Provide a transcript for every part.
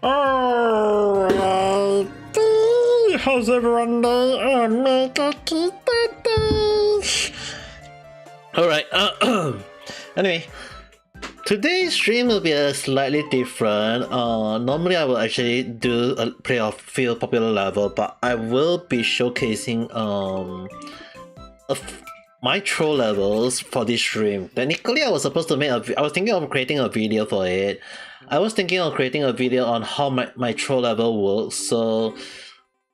Alrighty, how's everyone doing? And make a keep that. Alright, anyway, today's stream will be a slightly different. Normally I will actually play a few popular level, but I will be showcasing my troll levels for this stream. Technically, I was supposed to I was thinking of creating a video for it. I was thinking of creating a video on how my troll level works, so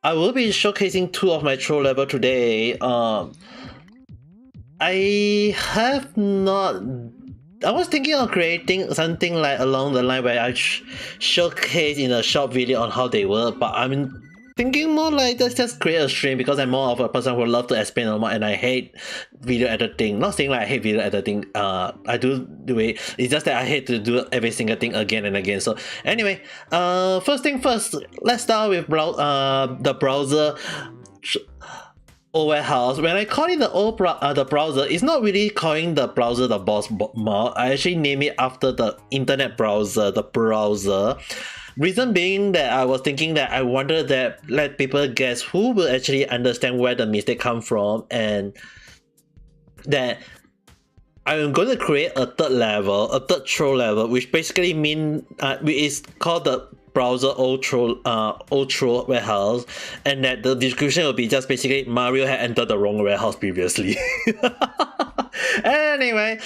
I will be showcasing two of my troll level today. I was thinking of creating something like along the line where I showcase in a short video on how they work, but I'm thinking more like let's just create a stream because I'm more of a person who love to explain a lot and I hate video editing. Not saying like I hate video editing, I do it. It's just that I hate to do every single thing again and again. So anyway, first thing first, let's start with the browser warehouse. When I call it the browser, it's not really calling the browser the boss mod. I actually name it after the internet browser, the browser. Reason being that I was thinking that I wanted to let people guess who will actually understand where the mistake come from, and that I'm going to create a third troll level, which basically is called the browser old troll warehouse, and that the description will be just basically Mario had entered the wrong warehouse previously. Anyway,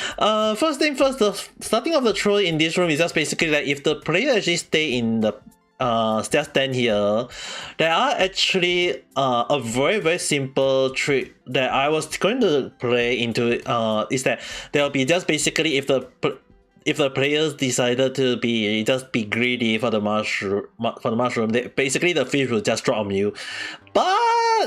first thing first, the starting of the troll in this room is just basically like if the player actually stay in the stand here, there are actually a very simple trick that I was going to play into is that there will be just basically if the players decided to be greedy for the mushroom, basically the fish will just drop on you. But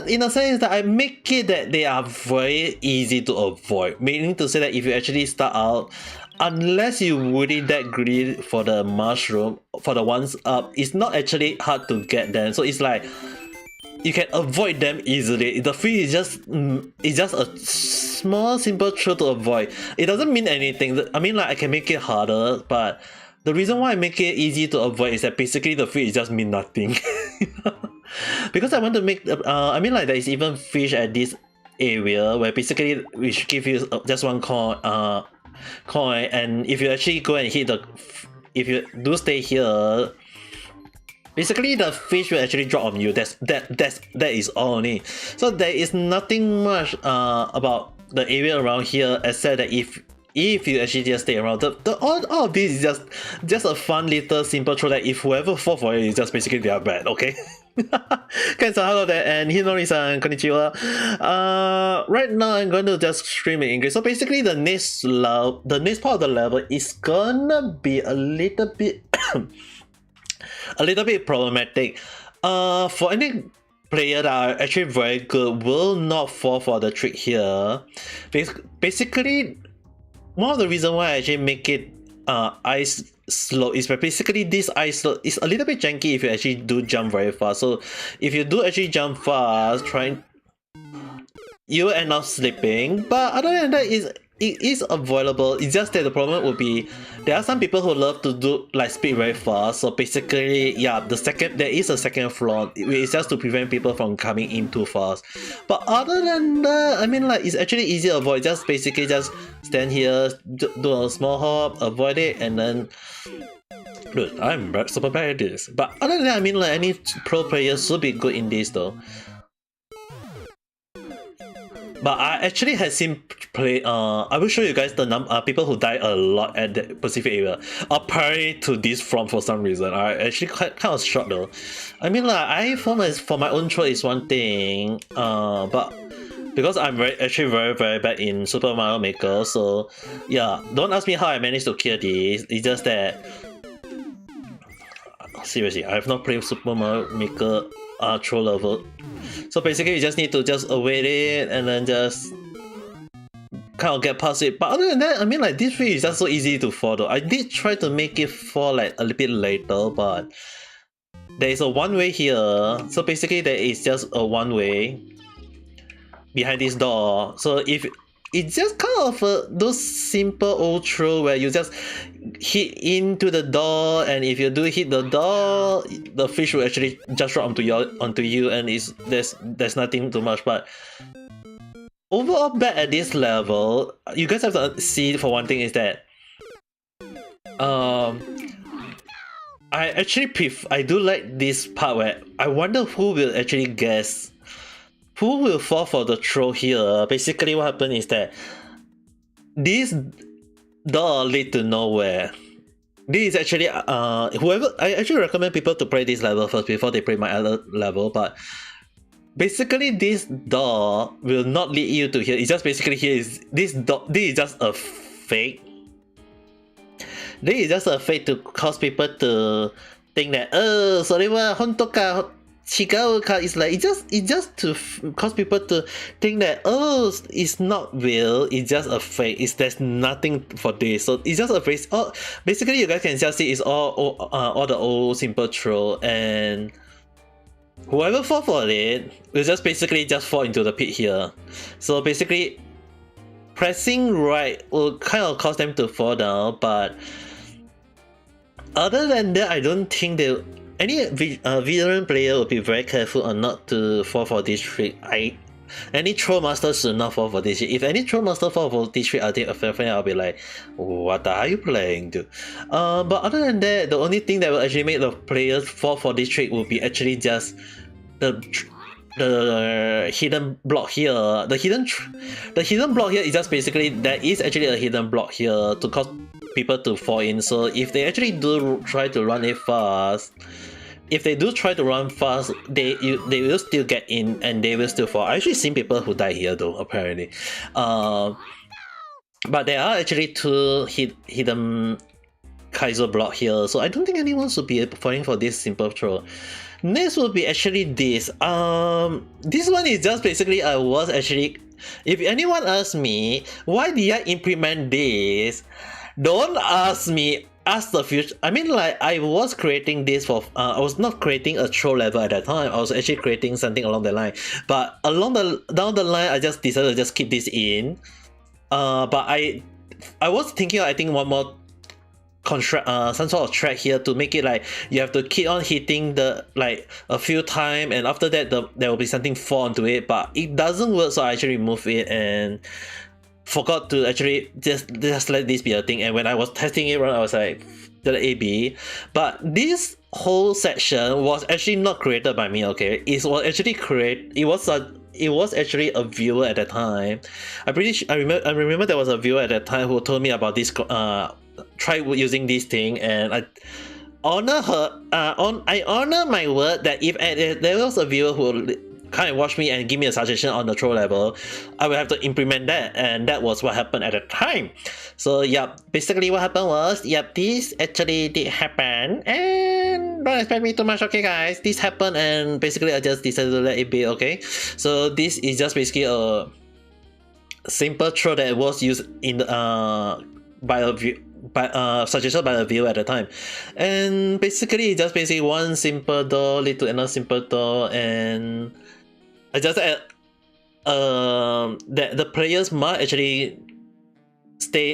in a sense that I make it that they are very easy to avoid, meaning to say that if you actually start out, unless you really that greedy for the mushroom, for the ones up, it's not actually hard to get them. So it's like you can avoid them easily. The fish is just a small simple trick to avoid. It doesn't mean anything. I mean, like I can make it harder, but the reason why I make it easy to avoid is that basically the fish just mean nothing. Because I want to make I mean, like there is even fish at this area where basically we should give you just one coin, and if you actually go and hit if you do stay here, basically the fish will actually drop on you. That is all only. So there is nothing much about the area around here except that if you actually just stay around, all of this is just a fun little simple troll that if whoever fall for it is just basically they are bad, okay? Ken-san, hello there, and Hinori-san, konnichiwa. Right now I'm going to just stream in English. So basically the next part of the level is gonna be a little bit problematic. For any player that are actually very good will not fall for the trick here. Basically, one of the reasons why I actually make it ice slope is basically this ice slope is a little bit janky if you actually do jump very fast. So if you do actually jump fast, you end up slipping. But other than that, it is avoidable. It's just that the problem would be there are some people who love to do like speed very fast. So basically, yeah, there is a second floor. It's just to prevent people from coming in too fast. But other than that, I mean, like it's actually easy to avoid. Just basically just stand here, do a small hop, avoid it, and then. Dude, I'm super bad at this. But other than that, I mean, like any pro players should be good in this though. But I actually had seen play. I will show you guys the people who die a lot at the Pacific area. Apparently to this front for some reason. I actually kind of shocked though. I mean, like for my own troll is one thing. But because I'm actually very bad in Super Mario Maker, so yeah. Don't ask me how I managed to kill this. It's just that seriously, I have not played Super Mario Maker troll level. So basically you just need to just await it and then just kind of get past it. But other than that, I mean, like this tree is just so easy to follow. I did try to make it fall like a little bit later, but there is a one way here. So basically there is just a one way behind this door. So if it's just kind of those simple old troll where you just hit into the door, and if you do hit the door, the fish will actually just drop onto you, and there's nothing too much. But overall, back at this level, you guys have to see, for one thing, is that I do like this part where I wonder who will actually guess. Who will fall for the troll here? Basically, what happened is that this door lead to nowhere. This is actually whoever, I actually recommend people to play this level first before they play my other level. But basically, this door will not lead you to here. It's just basically here is this door. This is just a fake. This is just a fake to cause people to think that sorry, honto ka. It's like it's just to cause people to think that it's not real, it's just a fake, there's nothing for this, so it's just a face. Basically you guys can just see it's all the old simple troll, and whoever fall for it will just basically just fall into the pit here. So basically pressing right will kind of cause them to fall down, but other than that I don't think any veteran player will be very careful on not to fall for this trick. Any troll master should not fall for this trick. If any troll master fall for this trick, I'll be like, what are you playing to? But other than that, the only thing that will actually make the players fall for this trick will be actually just the hidden block here. The hidden block here is just basically, there is actually a hidden block here to cause people to fall in. So if they actually do try to run it fast, they will still get in and they will still fall. I actually seen people who die here though, apparently. But there are actually two hidden Kaizo block here, so I don't think anyone should be falling for this simple troll. Next will be actually this. This one is just basically if anyone asks me why did I implement this, don't ask me, ask the future. I mean, like, I was creating this for I was not creating a troll level at that time. I was actually creating something along the line, but down the line I just decided to just keep this in. But I was thinking, I think one more some sort of track here to make it like you have to keep on hitting the a few times, and after that there will be something fall onto it, but it doesn't work, so I actually removed it and forgot to actually just let this be a thing. And when I was testing it, I was like, the AB. But this whole section was actually not created by me. Okay, it was actually it was actually a viewer at that time. I remember there was a viewer at that time who told me about this. Try using this thing, and I honor my word that if there was a viewer who kind of watch me and give me a suggestion on the troll level, I will have to implement that, and that was what happened at the time. So yep, basically what happened was, yep, this actually did happen, and don't expect me too much. Okay guys, this happened, and basically I just decided to let it be. Okay, so this is just basically a simple troll that was used in suggested by the viewer at the time, and basically just basically one simple door lead to another simple door, and I just add that the players might actually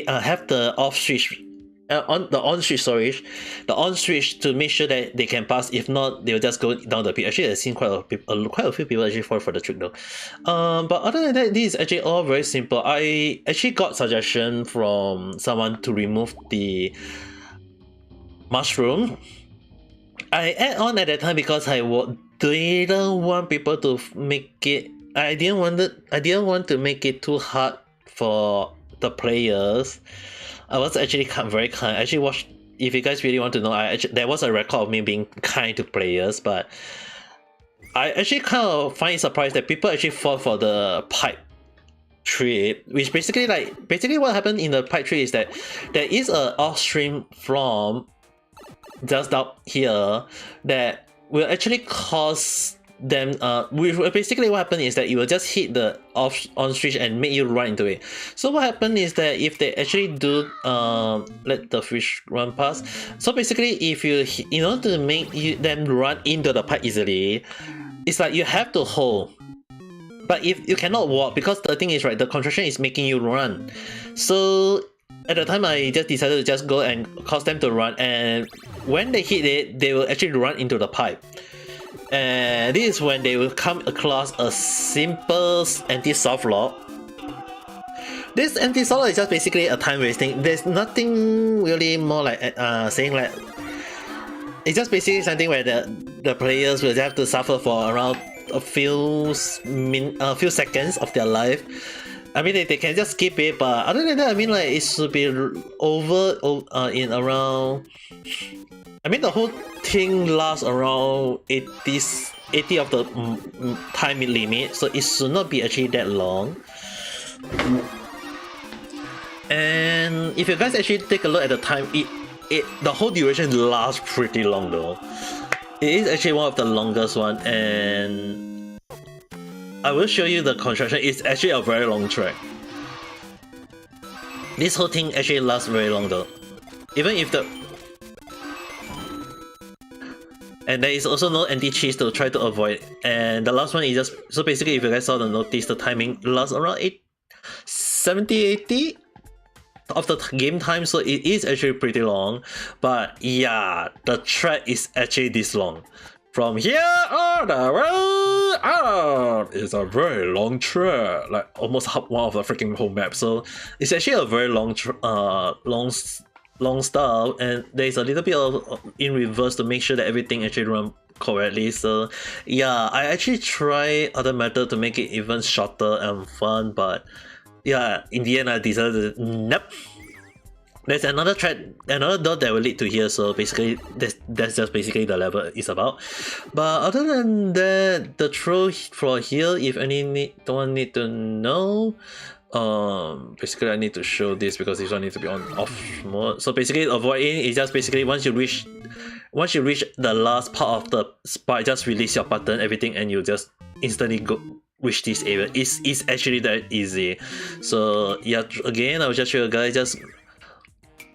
have the off switch on switch to make sure that they can pass. If not, they'll just go down the pit. Actually, I've seen quite a few people actually fall for the trick though. But other than that, this is actually all very simple. I actually got suggestion from someone to remove the mushroom. I add on at that time because I didn't want people to make it. I didn't want to make it too hard for the players. I was actually very kind. I actually watched. If you guys really want to know, there was a record of me being kind to players, but I actually kind of find it surprised that people actually fall for the pipe trip, which basically what happened in the pipe trip is that there is a off stream from just down here that will actually cause them basically what happened is that you will just hit the on switch and make you run into it. So what happened is that if they actually do let the fish run past, so basically if you in order to make them run into the pipe easily, it's like you have to hold But if you cannot walk, because the thing is, right, the contraction is making you run. So at the time, I just decided to just go and cause them to run, and when they hit it, they will actually run into the pipe. And this is when they will come across a simple anti-soft lock. This anti-soft lock is just basically a time wasting. There's nothing really more like saying like, it's just basically something where the players will have to suffer for around a few seconds of their life. I mean, they can just skip it, but other than that, I mean, like, it should be over in around. I mean, the whole thing lasts around 80 of the time limit, so it should not be actually that long. And if you guys actually take a look at the time, the whole duration lasts pretty long though. It is actually one of the longest one, and I will show you the construction. It's actually a very long track. This whole thing actually lasts very long though. Even if the... And there is also no anti-cheese to try to avoid. And the last one is just... So basically, if you guys saw the notice, the timing lasts around 70-80 of the game time, so it is actually pretty long. But yeah, the track is actually this long. From here all the way out, it's a very long track, like almost one of the freaking whole map. So it's actually a very long stuff, and there's a little bit of in reverse to make sure that everything actually runs correctly. So yeah, I actually try other method to make it even shorter and fun, but yeah, in the end I decided to, nope. There's another door that will lead to here, so basically that's just basically the level is about. But other than that, the throw for here, if don't need to know, basically I need to show this because this one needs to be on off mode. So basically avoiding is just basically once you reach the last part of the spike, just release your button, everything, and you just instantly go reach this area. It's actually that easy. So yeah, again, I'll just show you guys, just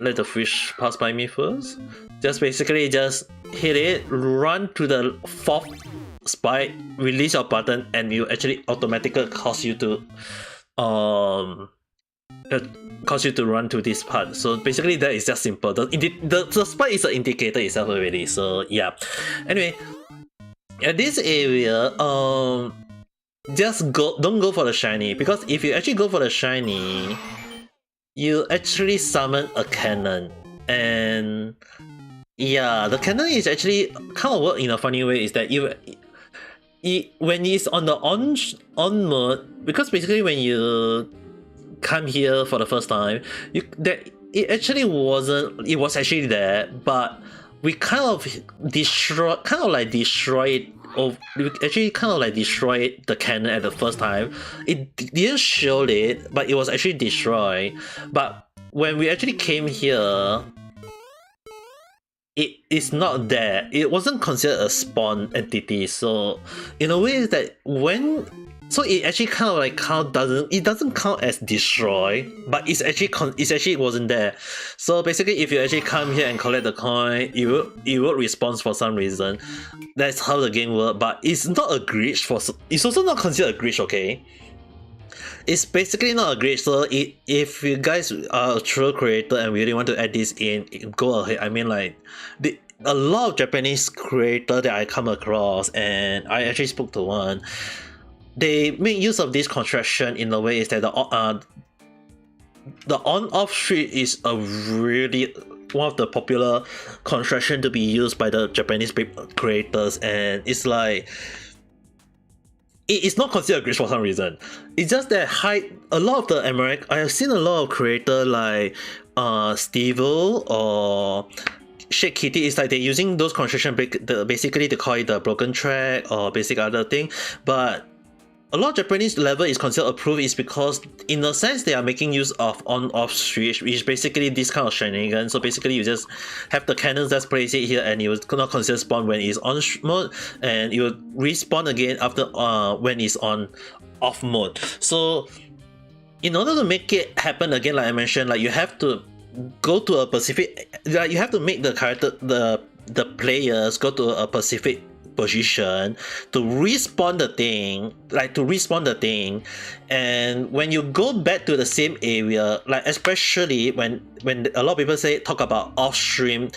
let the fish pass by me first. Just basically just hit it, run to the 4th spike, release your button, and you actually automatically cause you to run to this part. So basically that is just simple. The spike is an indicator itself already. So yeah. Anyway, at this area, just don't go for the shiny, because if you actually go for the shiny, you actually summon a cannon. And yeah, the cannon is actually kind of work in a funny way, is that when it's on the on mode, because basically when you come here for the first time, it was actually there, but we kind of destroyed it. We actually kind of like destroyed the cannon at the first time. It didn't show it, but it was actually destroyed. But when we actually came here, it is not there. It wasn't considered a spawn entity. So in a way, is that so it actually kind of like doesn't count as destroy, but it actually wasn't there. So basically, if you actually come here and collect the coin, it will respawn for some reason. That's how the game works. But it's not a glitch. It's also not considered a glitch. Okay, it's basically not a glitch. So if you guys are a true creator and really want to add this in, go ahead. I mean, like a lot of Japanese creators that I come across, and I actually spoke to one. They make use of this construction in a way is that the on-off switch is a really one of the popular construction to be used by the Japanese creators, and it's like it's not considered glitch for some reason. It's just that a lot of the I have seen a lot of creators like Steve-O or Shake Kitty. It's like they're using those construction basically they call it the broken track or basic other thing, but a lot of Japanese level is considered approved is because in a sense they are making use of on-off switch, which is basically this kind of shenanigan. So basically you just have the cannons just place it here, and it will not consider spawn when it's on mode, and it will respawn again after when it's on off mode. So in order to make it happen again, like I mentioned, like you have to go to a specific, like you have to make the character, the players go to a specific position to respawn the thing, and when you go back to the same area, like especially when a lot of people talk about off-stream,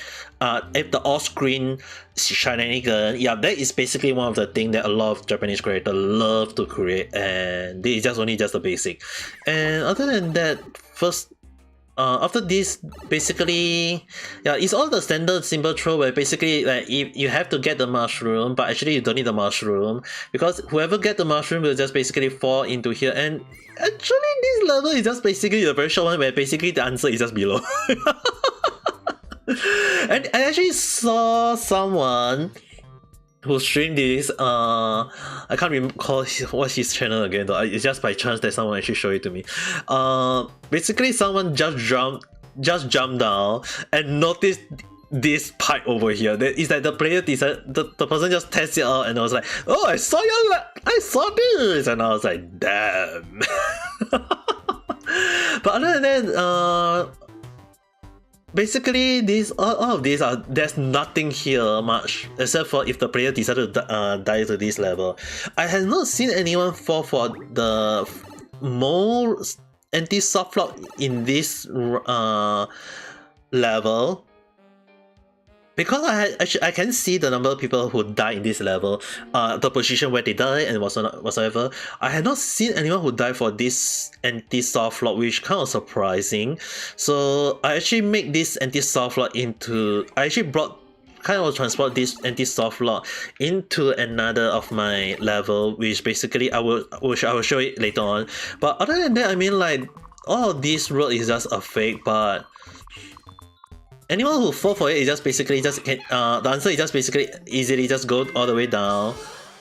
if the off-screen shenanigan, yeah, that is basically one of the things that a lot of Japanese creators love to create, and this is just the basic. And other than that, after this, basically, yeah, it's all the standard simple throw where basically like if you have to get the mushroom, but actually you don't need the mushroom because whoever get the mushroom will just basically fall into here. And actually, this level is just basically a very short one where basically the answer is just below. And I actually saw someone who streamed this. I can't recall what's his channel again though. It's just by chance that someone actually showed it to me. Basically someone just jumped down and noticed this pipe over here. It's like the player decided, the person just tests it out, and I was like, oh, I saw this, and I was like, damn. But other than that, basically, all of these there's nothing here much except for if the player decided to die to this level. I have not seen anyone fall for the more anti-soft lock in this level. Because I can see the number of people who die in this level, the position where they die and whatsoever. I had not seen anyone who died for this anti-soft lock, which kind of surprising. So I actually make this anti-soft lock into. I actually transport this anti-soft lock into another of my level, which basically I will show it later on. But other than that, I mean, like, all of this road is just a fake, but anyone who fall for it is just basically the answer is just basically easily just go all the way down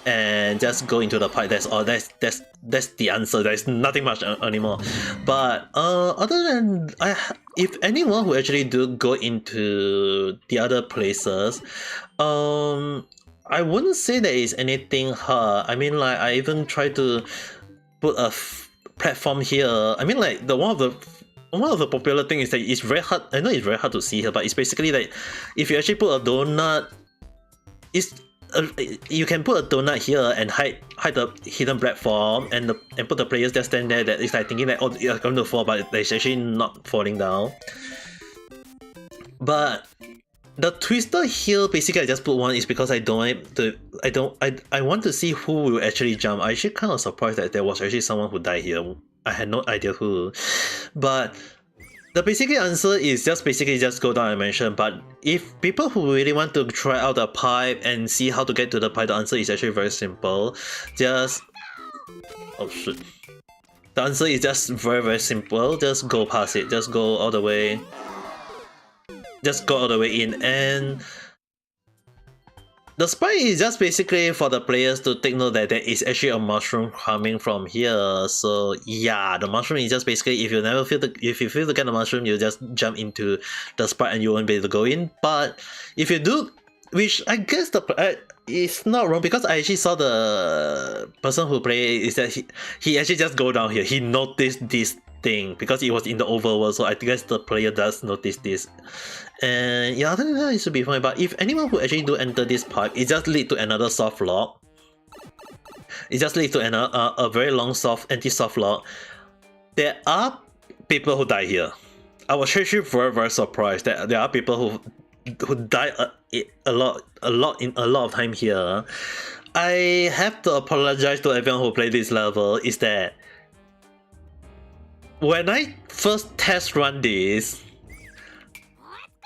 and just go into the pipe. That's all. That's the answer. There's nothing much anymore. But other than if anyone who actually do go into the other places, I wouldn't say there is anything hard. I mean, like, I even try to put a platform here. I mean, like, one of the popular thing is that it's very hard. I know it's very hard to see here, but it's basically like if you actually put a donut, you can put a donut here and hide the hidden platform and put the players just stand there. That is like thinking that, oh, you're going to fall, but it's actually not falling down. But the twister here, basically I just put one is because I want to see who will actually jump. I actually kind of surprised that there was actually someone who died here. I had no idea who, but the basic answer is just go down and mention. But if people who really want to try out the pipe and see how to get to the pipe, the answer is actually very simple. Just, oh shit, the answer is just very simple. Just go past it. Just go all the way. Just go all the way in, and the spike is just basically for the players to take note that there is actually a mushroom coming from here. So yeah, the mushroom is just basically if you fail to get the mushroom, you just jump into the spike and you won't be able to go in. But if you do, which I guess it's not wrong, because I actually saw the person who played is that he actually just go down here. He noticed this thing because it was in the overworld, so I guess the player does notice this. And yeah, other than that, it should be fine. But if anyone who actually do enter this pipe, it just lead to another soft lock. It just leads to a very long anti-soft lock. There are people who die here. I was actually very surprised that there are people who die a lot of time here. I have to apologize to everyone who played this level. Is that when I first test run this,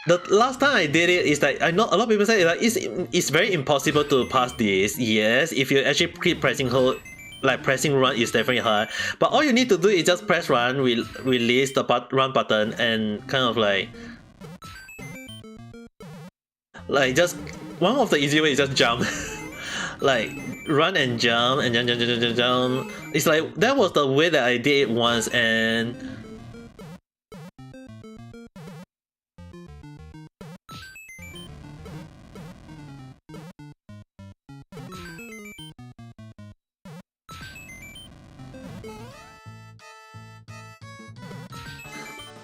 the last time I did it is like, I know a lot of people say like it's very impossible to pass this. Yes, if you actually keep pressing hold, like pressing run is definitely hard. But all you need to do is just press run, release the run button, and kind of like just one of the easy ways is just jump. Like run and jump and jump. It's like that was the way that I did it once, and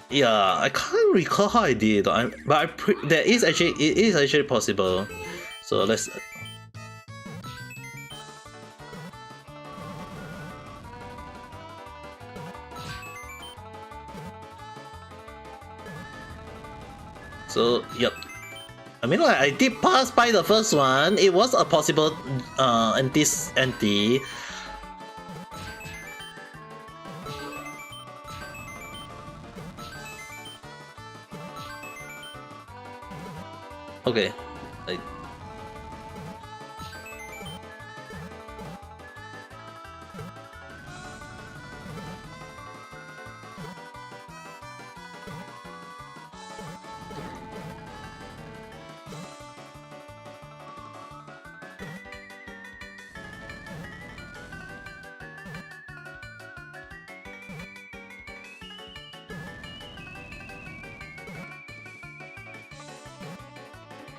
yeah, I can't recall how I did it, but it is actually possible. So let's. So yep. I mean, like, I did pass by the first one. It was a possible anti. Okay.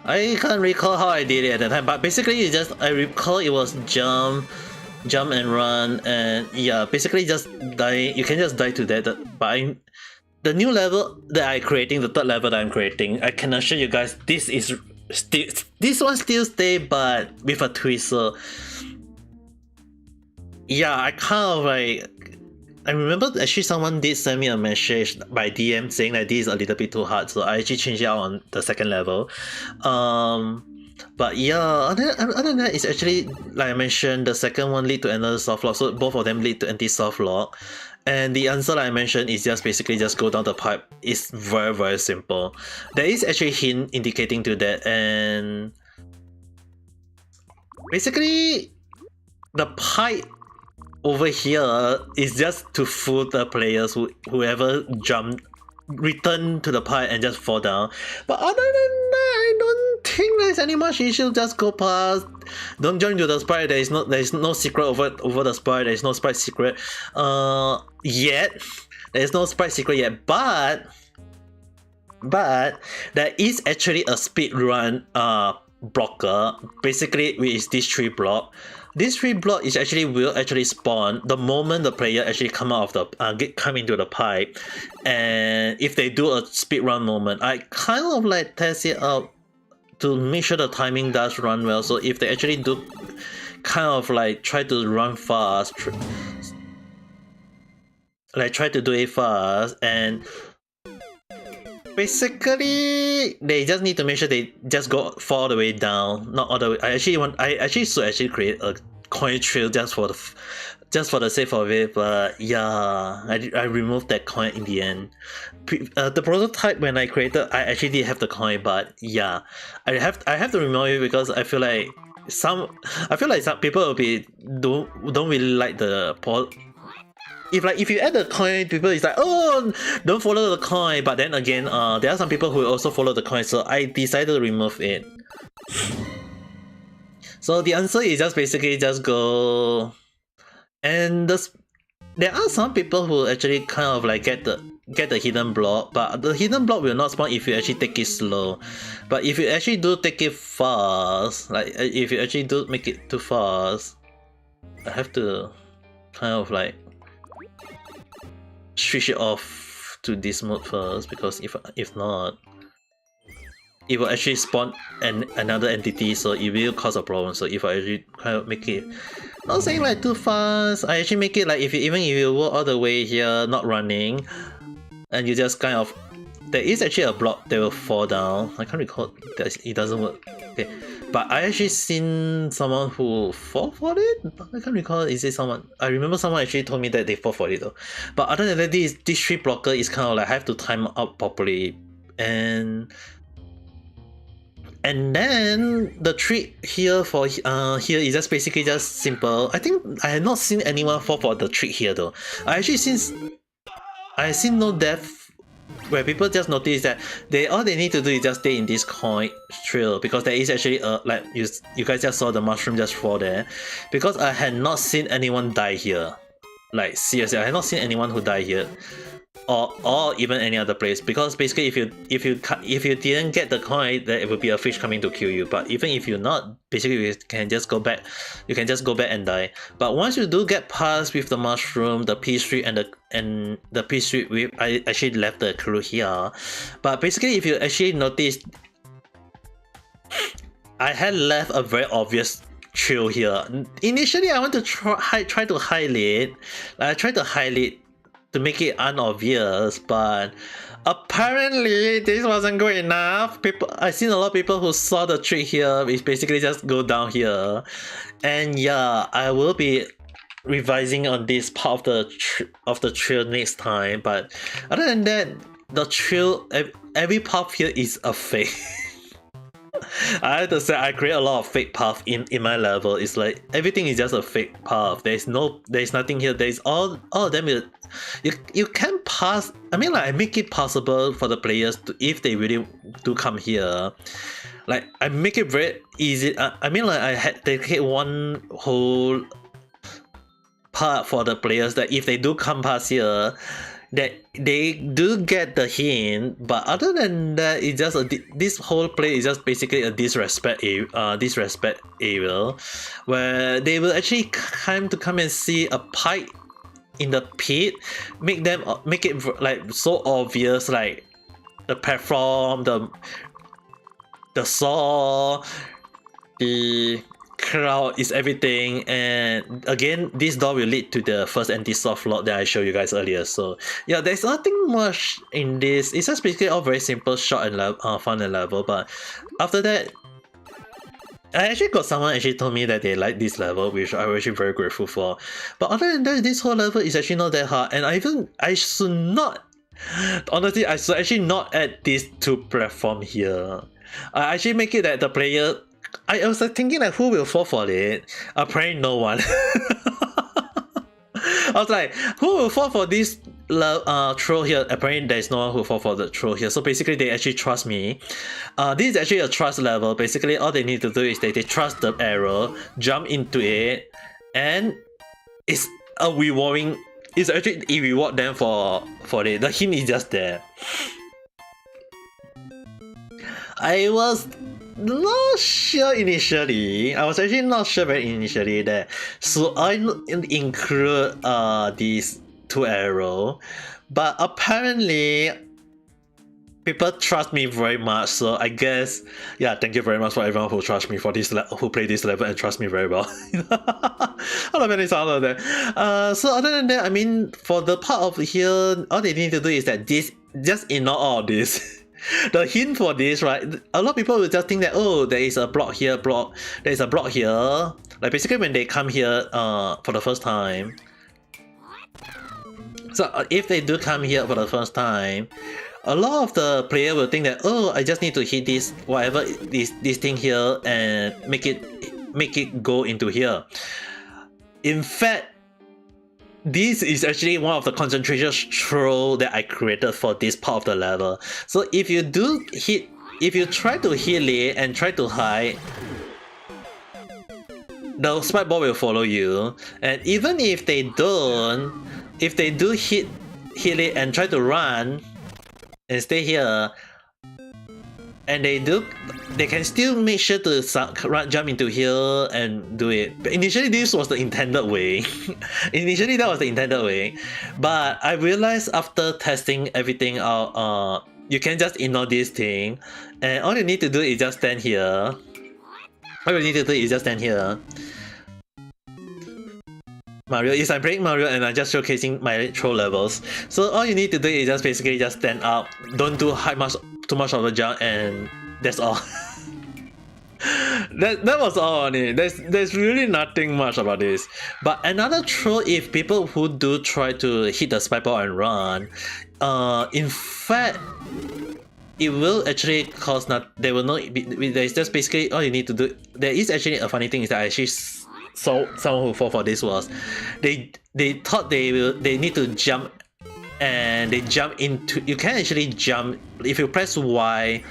I can't recall how I did it at the time, but basically I recall it was jump and run, and yeah, basically just die. You can just die to that. But the new level that I'm creating, the third level that I'm creating, I can assure you guys this one still stay, but with a twist. So yeah, I kind of like. I remember actually someone did send me a message by DM saying that this is a little bit too hard, so I actually changed it out on the second level. But yeah, other than that, it's actually, like I mentioned, the second one lead to another soft lock, so both of them lead to anti-soft lock. And the answer like I mentioned is just basically just go down the pipe. It's very, very simple. There is actually a hint indicating to that, and basically the pipe over here is just to fool the players whoever return to the pipe and just fall down. But other than that, I don't think there's any much issue. Just go past. Don't join to the sprite. There is no secret over the sprite. There is no sprite secret. Yet. There is no sprite secret yet. But there is actually a speed run blocker. Basically, which is this 3 block. This 3 block will actually spawn the moment the player actually come out of the come into the pipe, and if they do a speed run moment, I kind of like test it out to make sure the timing does run well. So if they actually do kind of like try to run fast, like try to do it fast, and basically they just need to make sure they just fall all the way down, not all the way. I actually should create a coin trail just for the sake of it, but yeah, I removed that coin in the end. The prototype when I created, I actually did have the coin, but yeah, I have to remove it because I feel like some people will be don't really like the if you add the coin, people is like, oh, don't follow the coin. But then again, there are some people who also follow the coin, so I decided to remove it. So the answer is just basically just go, and there are some people who actually kind of like get the hidden block, but the hidden block will not spawn if you actually take it slow. But if you actually do take it fast, like if you actually do make it too fast, I have to kind of like switch it off to this mode first, because if not, it will actually spawn another entity, so it will cause a problem. So if I actually kind of make it, not saying like too fast, I actually make it like even if you walk all the way here not running, and you just kind of, there is actually a block that will fall down. I can't recall that it doesn't work. Okay, but I actually seen someone who fall for it. I can't recall. Is it someone? I remember someone actually told me that they fall for it though. But other than that, this 3 blocker is kind of like I have to time out properly, and then the trick here for here is just basically just simple. I think I have not seen anyone fall for the trick here though. I seen no death where people just notice that all they need to do is just stay in this coin trail, because there is actually like you guys just saw the mushroom just fall there, because I had not seen anyone die here. Like seriously, I had not seen anyone who died here, or even any other place, because basically if you didn't get the coin, then it would be a fish coming to kill you. But even if you're not, basically you can just go back and die. But once you do get past with the mushroom, the P3 and the P3 with, I actually left the clue here. But basically if you actually notice, I had left a very obvious trail here. Initially I want to try to hide it. I tried to hide it to make it unobvious, but Apparently, this wasn't good enough. I seen a lot of people who saw the trick here, which basically just go down here. And yeah, I will be revising on this part of the trail next time. But other than that, the trail, every path here is a fake. I have to say, I create a lot of fake path in my level. It's like everything is just a fake path. There's nothing here. There's all of them. You can pass. I mean, like I make it possible for the players to, if they really do come here. Like I make it very easy. I mean, like I had dedicate one whole part for the players that if they do come past here, that they do get the hint, but other than that, it's just this whole play is just basically a disrespect area, where they will actually come and see a pipe in the pit, make it like so obvious, like the platform, the saw, the crowd is everything. And again, this door will lead to the first anti-soft lock that I showed you guys earlier. So yeah, there's nothing much in this. It's just basically all very simple, short and fun and level. But after that, I actually got someone actually told me that they like this level, which I'm actually very grateful for. But other than that, this whole level is actually not that hard, and I should not, honestly, I should actually not add this to platform here. I actually make it that the player, I was like thinking like who will fall for it. Apparently no one. I was like, who will fall for this troll here? Apparently there's no one who will fall for the troll here. So basically they actually trust me. This is actually a trust level. Basically all they need to do is they trust the arrow, jump into it, and it's a rewarding. It's actually a reward them for it. The hint is just there. I was not sure initially. I was actually not sure very initially that so I include these two arrow, but apparently people trust me very much. So I guess yeah, thank you very much for everyone who trusts me for this who play this level and trust me very well. All of it out of that. So other than that, I mean, for the part of here, all they need to do is that this just ignore all of this. The hint for this, right? A lot of people will just think that oh, there is a block here, there is a block here. Like basically when they come here for the first time. So if they do come here for the first time, a lot of the player will think that oh, I just need to hit this whatever this thing here and make it go into here. In fact, this is actually one of the concentration troll that I created for this part of the level. So if you try to heal it and try to hide, the spike ball will follow you. And even if they do heal it and try to run and stay here, and they can still make sure to jump into here and do it. But initially this was the intended way. Initially that was the intended way, but I realized after testing everything out, you can just ignore this thing, and all you need to do is just stand here. Mario, is I'm playing Mario and I'm just showcasing my troll levels. So all you need to do is just basically just stand up, don't do too much of a jump, and that's all. that was all on it. There's really nothing much about this. But another troll, if people who do try to hit the spike ball and run, in fact, it will actually cause they will not be, there's just basically all you need to do. There is actually a funny thing is that I actually saw someone who fall for this was they thought they need to jump, and they jump into, you can actually jump if you press Y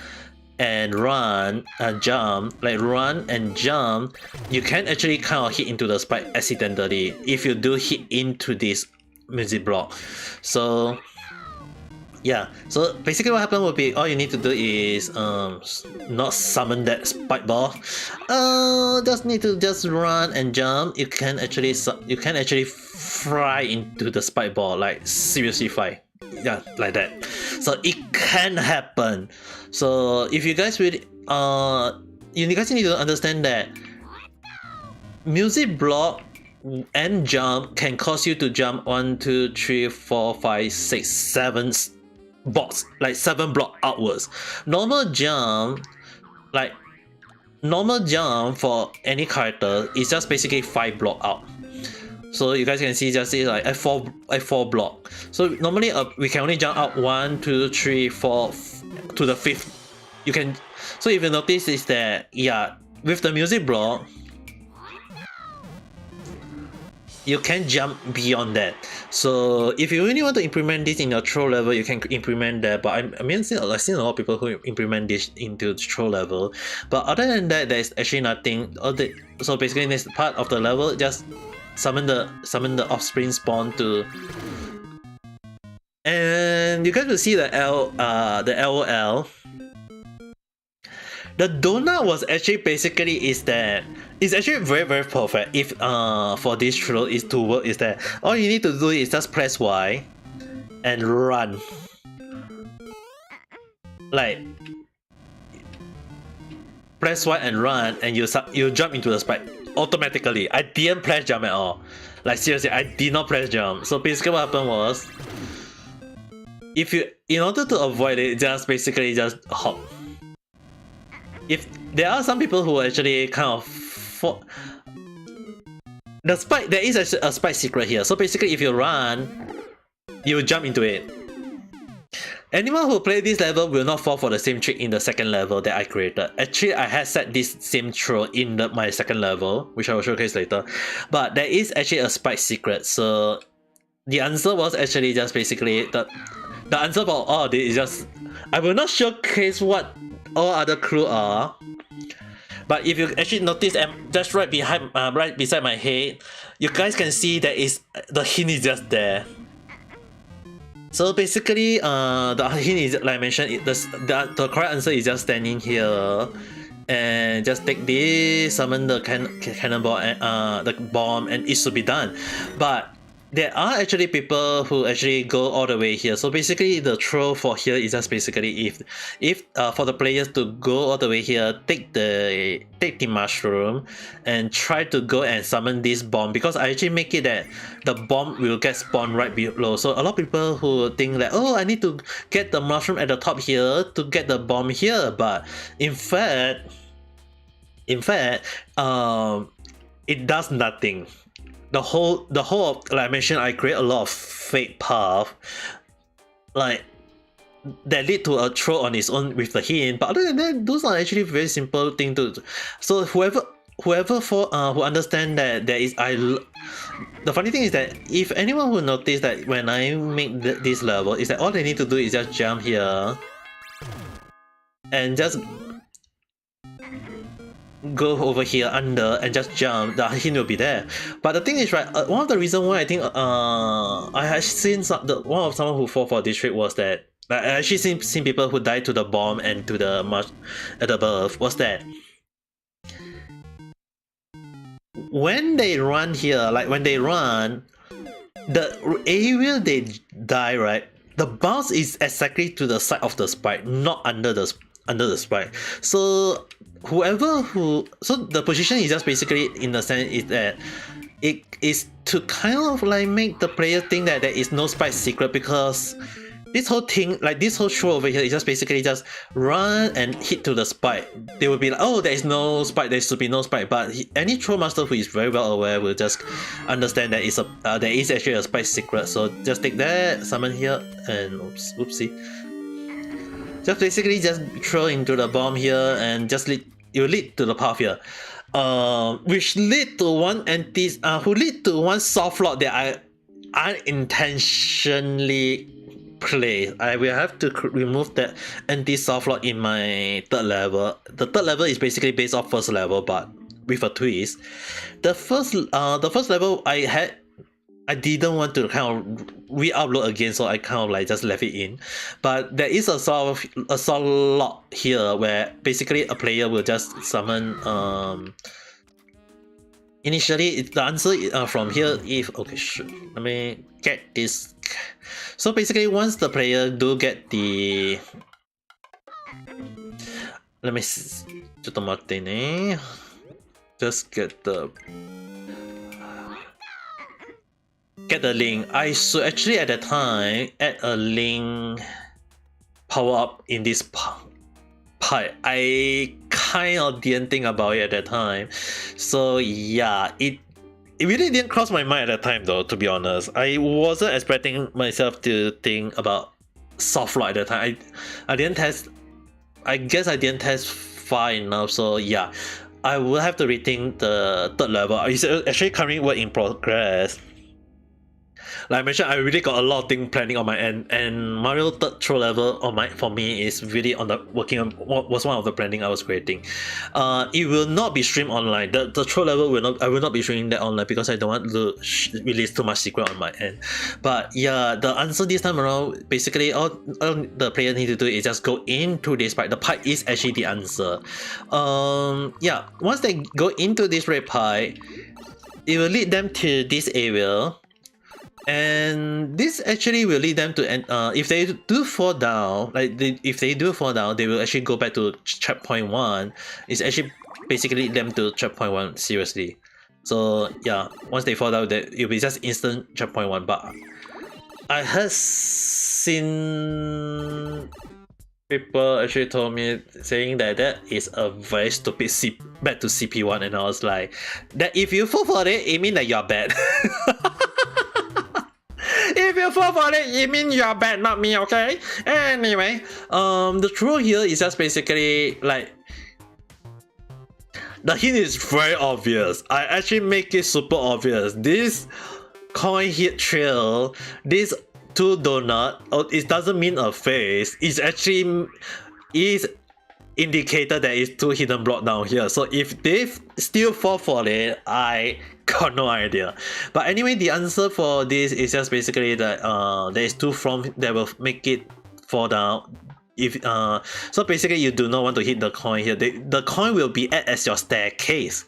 and run jump, like run and jump, you can actually kind of hit into the spike accidentally if you do hit into this music block. So yeah, so basically what happened would be all you need to do is not summon that spike ball. Just need to just run and jump. You can actually fly into the spike ball, like seriously fly. Yeah, like that. So it can happen. So if you guys really you guys need to understand that music block and jump can cause you to jump 1, 2, 3, 4, 5, 6, 7 box, like 7 block outwards. Normal jump, like normal jump for any character is just basically 5 block out. So you guys can see just like F4 block. So normally we can only jump out 1, 2, 3, 4 to the 5th. You can, so if you notice is that, yeah, with the music block, you can jump beyond that. So if you really want to implement this in your throw level, you can implement that. But I've seen a lot of people who implement this into the throw level. But other than that, there's actually nothing. So basically, next part of the level, just summon the offspring spawn to, and you guys will see the LOL. The donut was actually basically is that it's actually very perfect if for this throw is to work, is that all you need to do is just press Y and run. Like press Y and run, and you jump into the spike automatically. I didn't press jump at all. Like seriously, I did not press jump. So basically what happened was, if you, in order to avoid it, just basically just hop. If there are some people who actually kind of the spike, there is a spike secret here. So basically if you run, you jump into it. Anyone who play this level will not fall for the same trick in the second level that I created. Actually, I had set this same throw in my second level, which I will showcase later. But there is actually a spike secret. So the answer was actually just basically the answer for all of this is just, I will not showcase what all other clues are. But if you actually notice, just right behind, right beside my head, you guys can see that is the hint is just there. So basically, the hint is, like I mentioned, the correct answer is just standing here, and just take this, summon the cannonball, and the bomb, and it should be done. But there are actually people who actually go all the way here. So basically, the throw for here is just basically if for the players to go all the way here, take the mushroom and try to go and summon this bomb, because I actually make it that the bomb will get spawned right below. So a lot of people who think that, oh, I need to get the mushroom at the top here to get the bomb here, but in fact, it does nothing. The whole of, like I mentioned, I create a lot of fake path, like that lead to a throw on its own with the hint. But other than that, those are actually very simple thing to. So whoever who understand that there is the funny thing is that if anyone who notice that when I make this level is that all they need to do is just jump here and just go over here under and just jump, the hint will be there. But the thing is, right, one of the reasons why I think I have seen one of someone who fall for this trick was that, like, I actually seen people who died to the bomb and to the marsh at above, was that when they run here, like when they run, the area they die, right, the bounce is exactly to the side of the spike, not under the spike. So so the position is just basically, in the sense, is that it is to kind of like make the player think that there is no spike secret, because this whole thing, like this whole show over here, is just basically just run and hit to the spike. They will be like, oh, there is no spike, there should be no spike. But any troll master who is very well aware will just understand that there is actually a spike secret. So just take that, summon here, and oopsie. Just basically just throw into the bomb here, and just lead to the path here, which lead to one soft lock that I unintentionally play. I will have to remove that anti-soft lock in my third level. The third level is basically based off first level, but with a twist. The first level I didn't want to kind of re-upload again, so I kind of like just left it in. But there is a soft lock here where basically a player will just summon. Initially, the answer from here, let me get this. So basically, once the player do get the, let me just get the link. I should actually at the time add a link power up in this pipe. I kind of didn't think about it at that time. So yeah, it really didn't cross my mind at that time though, to be honest. I wasn't expecting myself to think about soft lock at that time. I didn't test, I guess I didn't test far enough, so yeah. I will have to rethink the third level. It's actually currently work in progress. Like I mentioned, I really got a lot of things planning on my end, and Mario third throw level for me is really on the working on, was one of the planning I was creating. It will not be streamed online. The throw level will not, I will not be streaming that online because I don't want to release too much secret on my end. But yeah, the answer this time around, basically all the player need to do is just go into this pipe. The pipe is actually the answer. Yeah, once they go into this red pipe, it will lead them to this area. And this actually will lead them to if they do fall down, if they do fall down, they will actually go back to checkpoint 1. It's actually basically lead them to checkpoint 1 seriously. So yeah, once they fall down, it'll be just instant checkpoint 1. But I have seen people actually told me saying that that is a very stupid back to CP1, and I was like, that if you fall for it means that you're bad. If you fall for it, it means you're bad, not me, okay? Anyway, the truth here is just basically like, the hint is very obvious. I actually make it super obvious. This coin hit trail, this 2 donut, it doesn't mean a face. It's actually is indicated that it's 2 hidden block down here. So if they still fall for it, I got no idea. But anyway, the answer for this is just basically that there is 2 from that will make it fall down. If so basically you do not want to hit the coin here. The coin will be added as your staircase.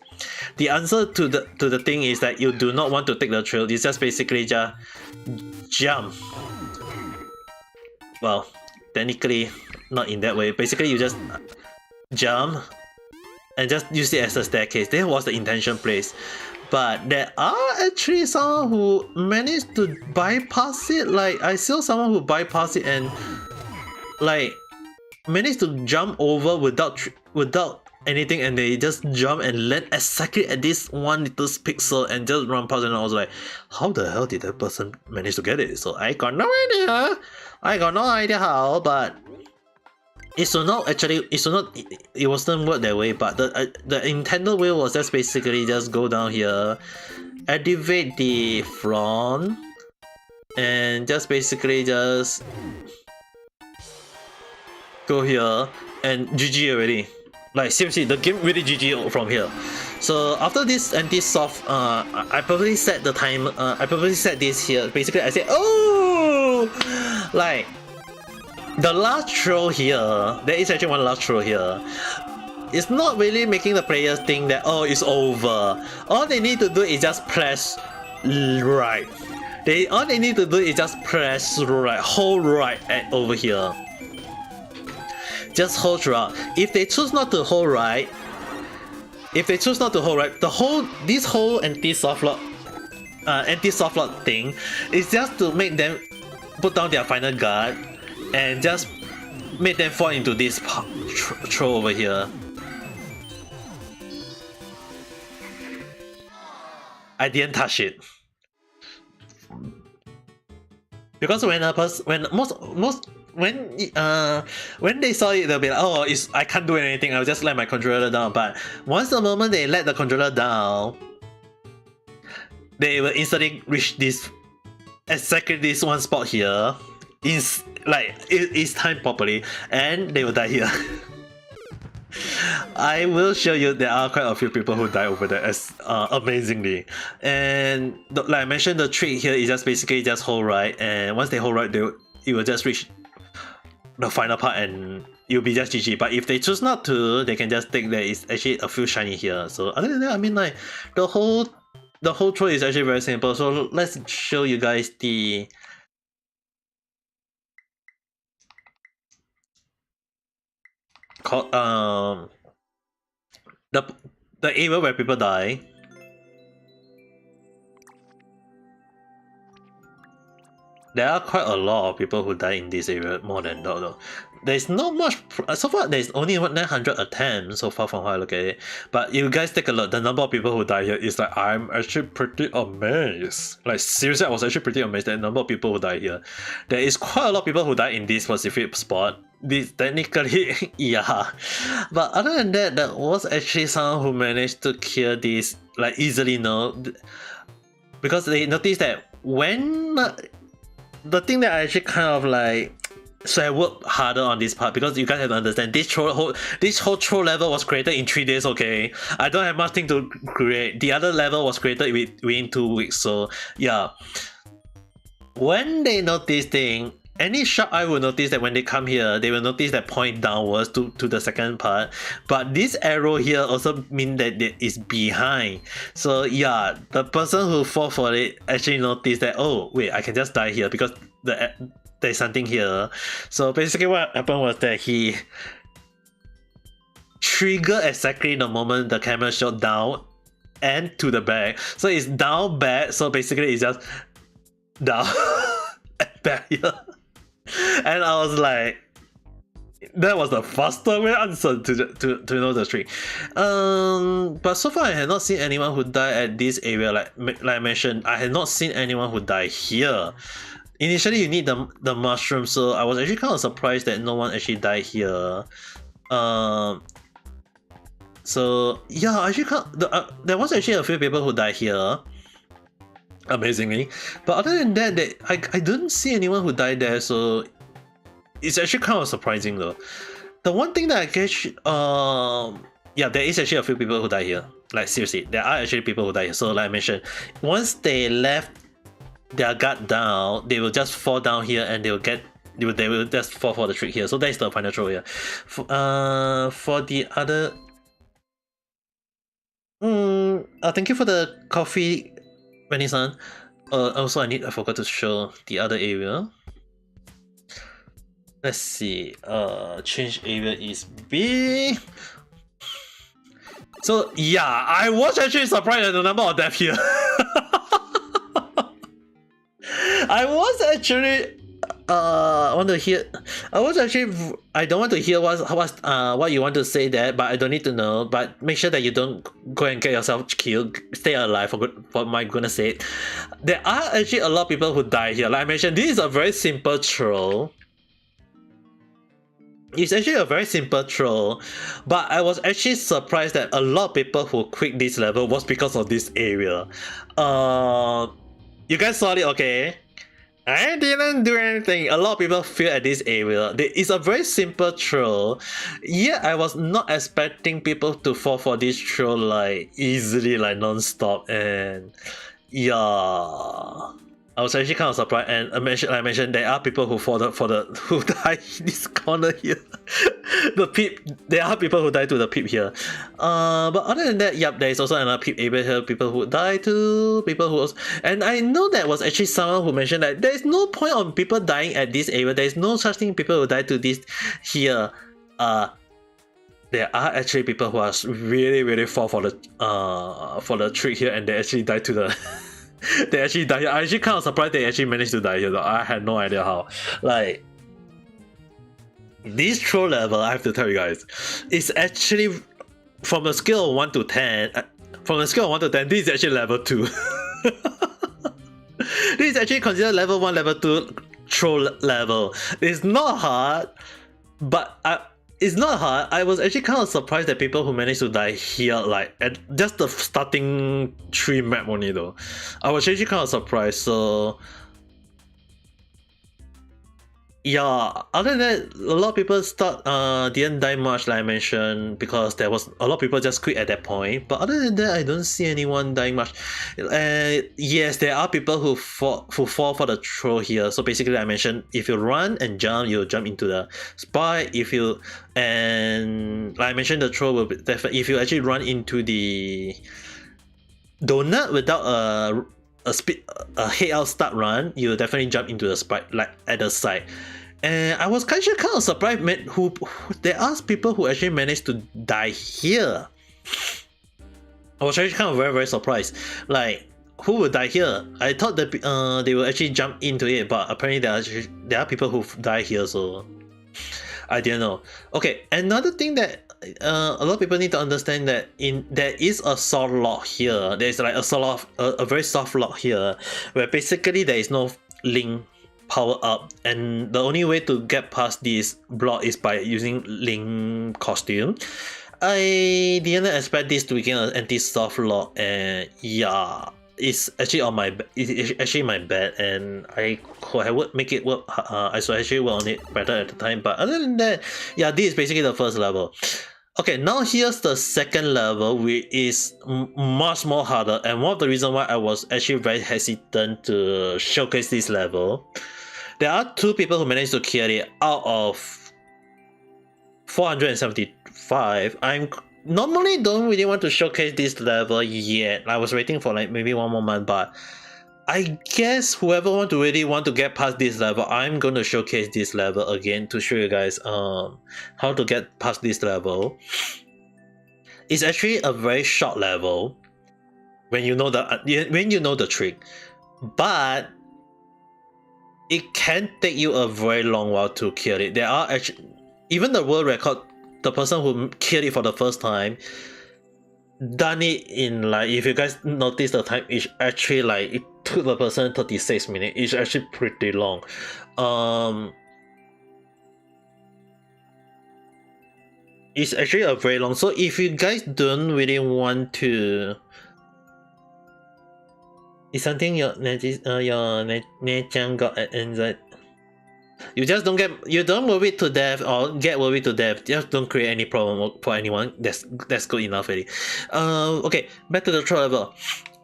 The answer to the thing is that you do not want to take the trail. It's just basically just jump. Well, technically not in that way. Basically you just jump and just use it as a staircase. That was the intention place. But there are actually someone who managed to bypass it. Like I saw someone who bypassed it and like managed to jump over without anything, and they just jump and land exactly at this one little pixel and just run past, and I was like, how the hell did that person manage to get it? So I got no idea. I got no idea how, but it wasn't work that way. But the intended way was just basically just go down here, activate the front, and just basically just go here and GG already. Like seriously, the game really GG from here. So after this anti-soft, I probably set the time. I probably set this here. Basically, I said, oh, like the last throw here. There is actually one last throw here. It's not really making the players think that oh, it's over. All they need to do is just press right. All they need to do is just press right, hold right over here. Just hold throughout. If they choose not to hold right, this whole anti-soft lock thing is just to make them put down their final guard and just make them fall into this throw over here. I didn't touch it because when they saw it, they'll be like, oh, I can't do anything, I'll just let my controller down. But once the moment they let the controller down, they will instantly reach exactly this one spot here. It's timed properly, and they will die here. I will show you there are quite a few people who die over there amazingly. And like I mentioned, the trick here is just basically just hold right, and once they hold right, it will just reach the final part and you'll be just GG. But if they choose not to, they can just take that it's actually a few shiny here. So other than that, I mean, like the whole throw is actually very simple. So let's show you guys the area where people die. There are quite a lot of people who die in this area, more than that though. there's not much so far. There's only 900 attempts so far from how I look at it. But you guys take a look, the number of people who die here is like, I'm actually pretty amazed. Like seriously, I was actually pretty amazed at the number of people who die here. There is quite a lot of people who die in this specific spot. This technically, yeah. But other than that, there was actually someone who managed to kill this like easily, no, because they noticed that when the thing that I actually kind of like. So I worked harder on this part because you guys have to understand this whole troll level was created in 3 days, okay? I don't have much thing to create. The other level was created within 2 weeks, so yeah. When they notice thing, any sharp eye will notice that when they come here, they will notice that point downwards to the second part. But this arrow here also means that it is behind. So yeah, the person who fought for it actually noticed that, oh wait, I can just die here because there's something here. So basically what happened was that he triggered exactly the moment the camera shot down and to the back. So it's down back, so basically it's just down and back here. And I was like, that was the faster way answer to know the trick. But so far I had not seen anyone who died at this area. Like I mentioned, I had not seen anyone who died here. Initially, you need the mushroom, so I was actually kind of surprised that no one actually died here. So yeah, actually there was actually a few people who died here, amazingly. But other than that, I didn't see anyone who died there, so it's actually kind of surprising though. The one thing that I guess, yeah, there is actually a few people who died here. Like seriously, there are actually people who died here. So like I mentioned, once they left their guard down, they will just fall down here and they will just fall for the trick here. So that is the final troll here. For the other, thank you for the coffee, Benny-san. Also I forgot to show the other area. Let's see. Change area is B. So yeah, I was actually surprised at the number of deaths here. I was actually I don't want to hear what you want to say there, but I don't need to know. But make sure that you don't go and get yourself killed. Stay alive for my goodness sake. There are actually a lot of people who die here. Like I mentioned, this is a very simple troll. It's actually a very simple troll, but I was actually surprised that a lot of people who quit this level was because of this area. You guys saw it, okay? I didn't do anything. A lot of people fail at this area. It's a very simple troll. Yeah, I was not expecting people to fall for this troll like easily, like non-stop, and yeah. I was actually kind of surprised, and I mentioned there are people who who die in this corner here. The peep, there are people who die to the peep here. But other than that, yep, there is also another peep area here. People who die to people who also, and I know there was actually someone who mentioned that there is no point on people dying at this area. There is no such thing people who die to this here. There are actually people who are really fall for the trick here, and they actually die to the. They actually die here. I actually kind of surprised they actually managed to die here though. I had no idea how. Like, this troll level, I have to tell you guys, is actually from a scale of 1 to 10. From a scale of 1 to 10, this is actually level 2. This is actually considered level 1, level 2 troll level. It's not hard, but it's not hard. I was actually kind of surprised that people who managed to die here, like at just the starting 3 map only though. I was actually kind of surprised, so yeah, other than that, a lot of people didn't die much, like I mentioned, because there was a lot of people just quit at that point. But other than that, I don't see anyone dying much. Yes, there are people who fall for the troll here. So basically, I mentioned, if you run and jump, you'll jump into the spike. And like I mentioned, the troll will be definitely, if you actually run into the donut without a head out start run, you'll definitely jump into the spike, like at the side. And I was kind of surprised, man, there are people who actually managed to die here. I was actually kind of very surprised. Like, who will die here? I thought that they will actually jump into it, but apparently there are people who die here, so I didn't know. Okay, another thing that a lot of people need to understand that there is a soft lock here. There's like a very soft lock here, where basically there is no link power up, and the only way to get past this block is by using link costume. I didn't expect this to become an anti-soft lock, and yeah, it's actually it's actually my bad, and I would make it work. I should actually work on it better at the time. But other than that, yeah, this is basically the first level. Okay, now here's the second level, which is much more harder, and one of the reasons why I was actually very hesitant to showcase this level. There are 2 people who managed to clear it out of 475. I'm normally don't really want to showcase this level yet. I was waiting for like maybe 1 more month, but I guess whoever want to get past this level, I'm going to showcase this level again to show you guys how to get past this level. It's actually a very short level when you know the trick, but it can take you a very long while to kill it. There are actually, even the world record, the person who killed it for the first time done it in like, if you guys notice the time, it's actually like it took the person 36 minutes. It's actually pretty long. It's actually a very long. So if you guys don't really want to, is something your Nechan got anxiety. You just don't worry to death or get worried to death. Just don't create any problem for anyone. That's good enough already. Okay, back to the troll level.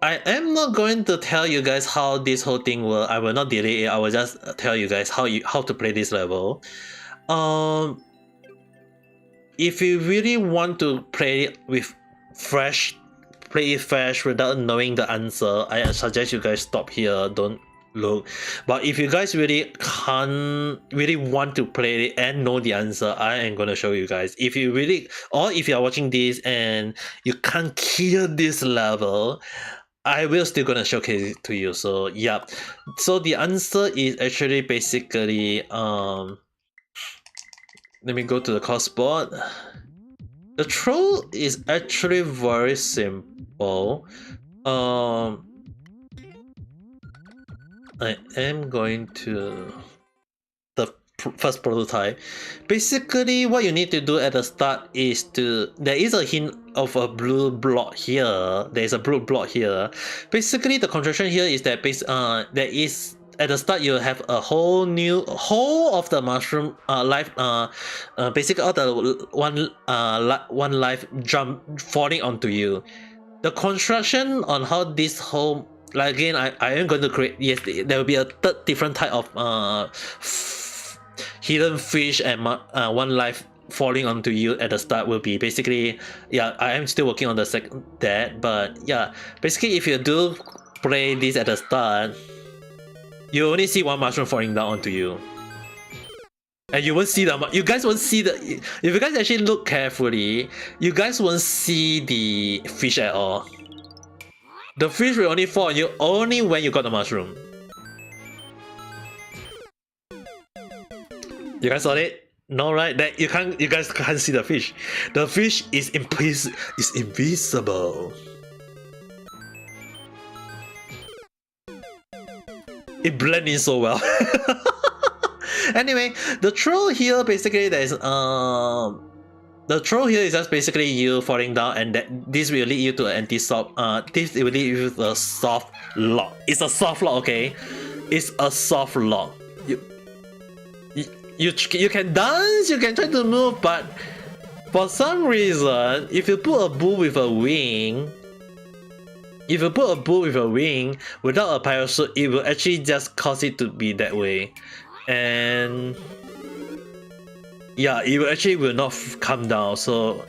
I am not going to tell you guys how this whole thing will. I will not delay it. I will just tell you guys how to play this level. If you really want to play it fresh without knowing the answer, I suggest you guys stop here. Don't look. But if you guys really want to play it and know the answer, I am gonna show you guys. If you are watching this and you can't clear this level, I will still gonna showcase it to you. So yeah, so the answer is actually basically let me go to the course board. The troll is actually very simple. I am going to the first prototype. Basically, what you need to do at the start is there is a hint of a blue block here. There is a blue block here. Basically, the construction here is that there is, at the start you have a whole of the mushroom life, basically all the one life jump falling onto you. The construction on how this whole, like again, I am going to create, yes, there will be a third different type of hidden fish and one life falling onto you at the start will be basically, yeah, I am still working on that, but yeah, basically if you do play this at the start, you only see one mushroom falling down onto you. And you won't see you guys won't see if you guys actually look carefully, you guys won't see the fish at all. The fish will only fall on you only when you got the mushroom. You guys saw it? No, right? That you guys can't see the fish. The fish is invisible. It blends in so well. Anyway, the troll here basically the troll here is just basically you falling down, and this will lead you to an anti-soft. This will lead you to a soft lock. It's a soft lock, okay? It's a soft lock. You can dance, you can try to move, but for some reason, if you put a bull with a wing, without a parachute, it will actually just cause it to be that way. And yeah, it actually will not come down. So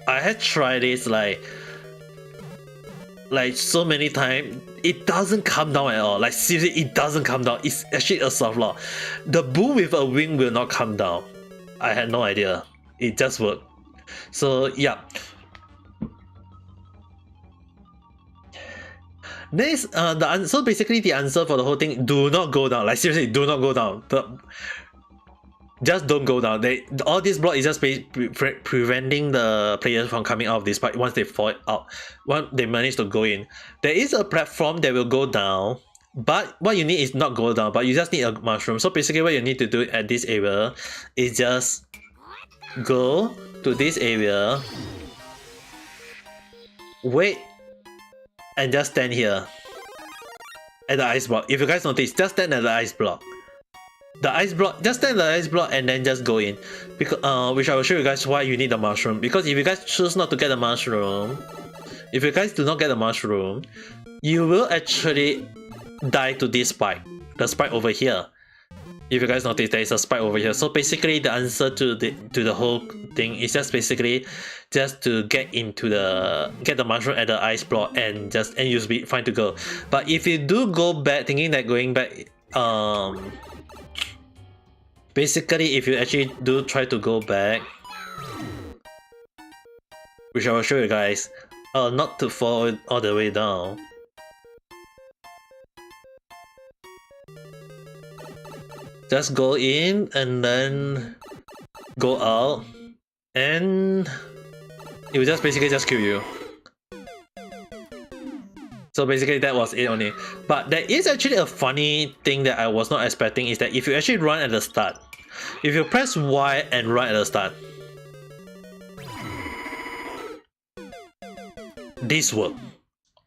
I had tried this like so many times, it doesn't come down at all. Like seriously, it doesn't come down. It's actually a soft lock. The bull with a wing will not come down. I had no idea. It just worked. So yeah. Next, so basically the answer for the whole thing: do not go down. Like seriously, do not go down. just don't go down. All this block is just preventing the players from coming out of this fight once they fall out. Once they manage to go in, there is a platform that will go down. But what you need is not go down, but you just need a mushroom. So basically what you need to do at this area is just go to this area, wait, and just stand here at the ice block. If you guys notice, just stand at the ice block. The ice block, just stand at the ice block and then just go in. Because which I will show you guys why you need the mushroom. Because if you guys choose not to get the mushroom, if you guys do not get the mushroom, you will actually die to this spike. The spike over here. If you guys notice, there is a spike over here. So basically the answer to the whole thing is just basically just to get the mushroom at the ice block and you'll be fine to go. But if you do go back thinking that going back basically if you actually do try to go back, which I will show you guys, not to fall all the way down. Just go in and then go out, and it will just basically just kill you. So basically that was it only. But there is actually a funny thing that I was not expecting, is that if you actually run at the start, if you press Y and run at the start, this worked.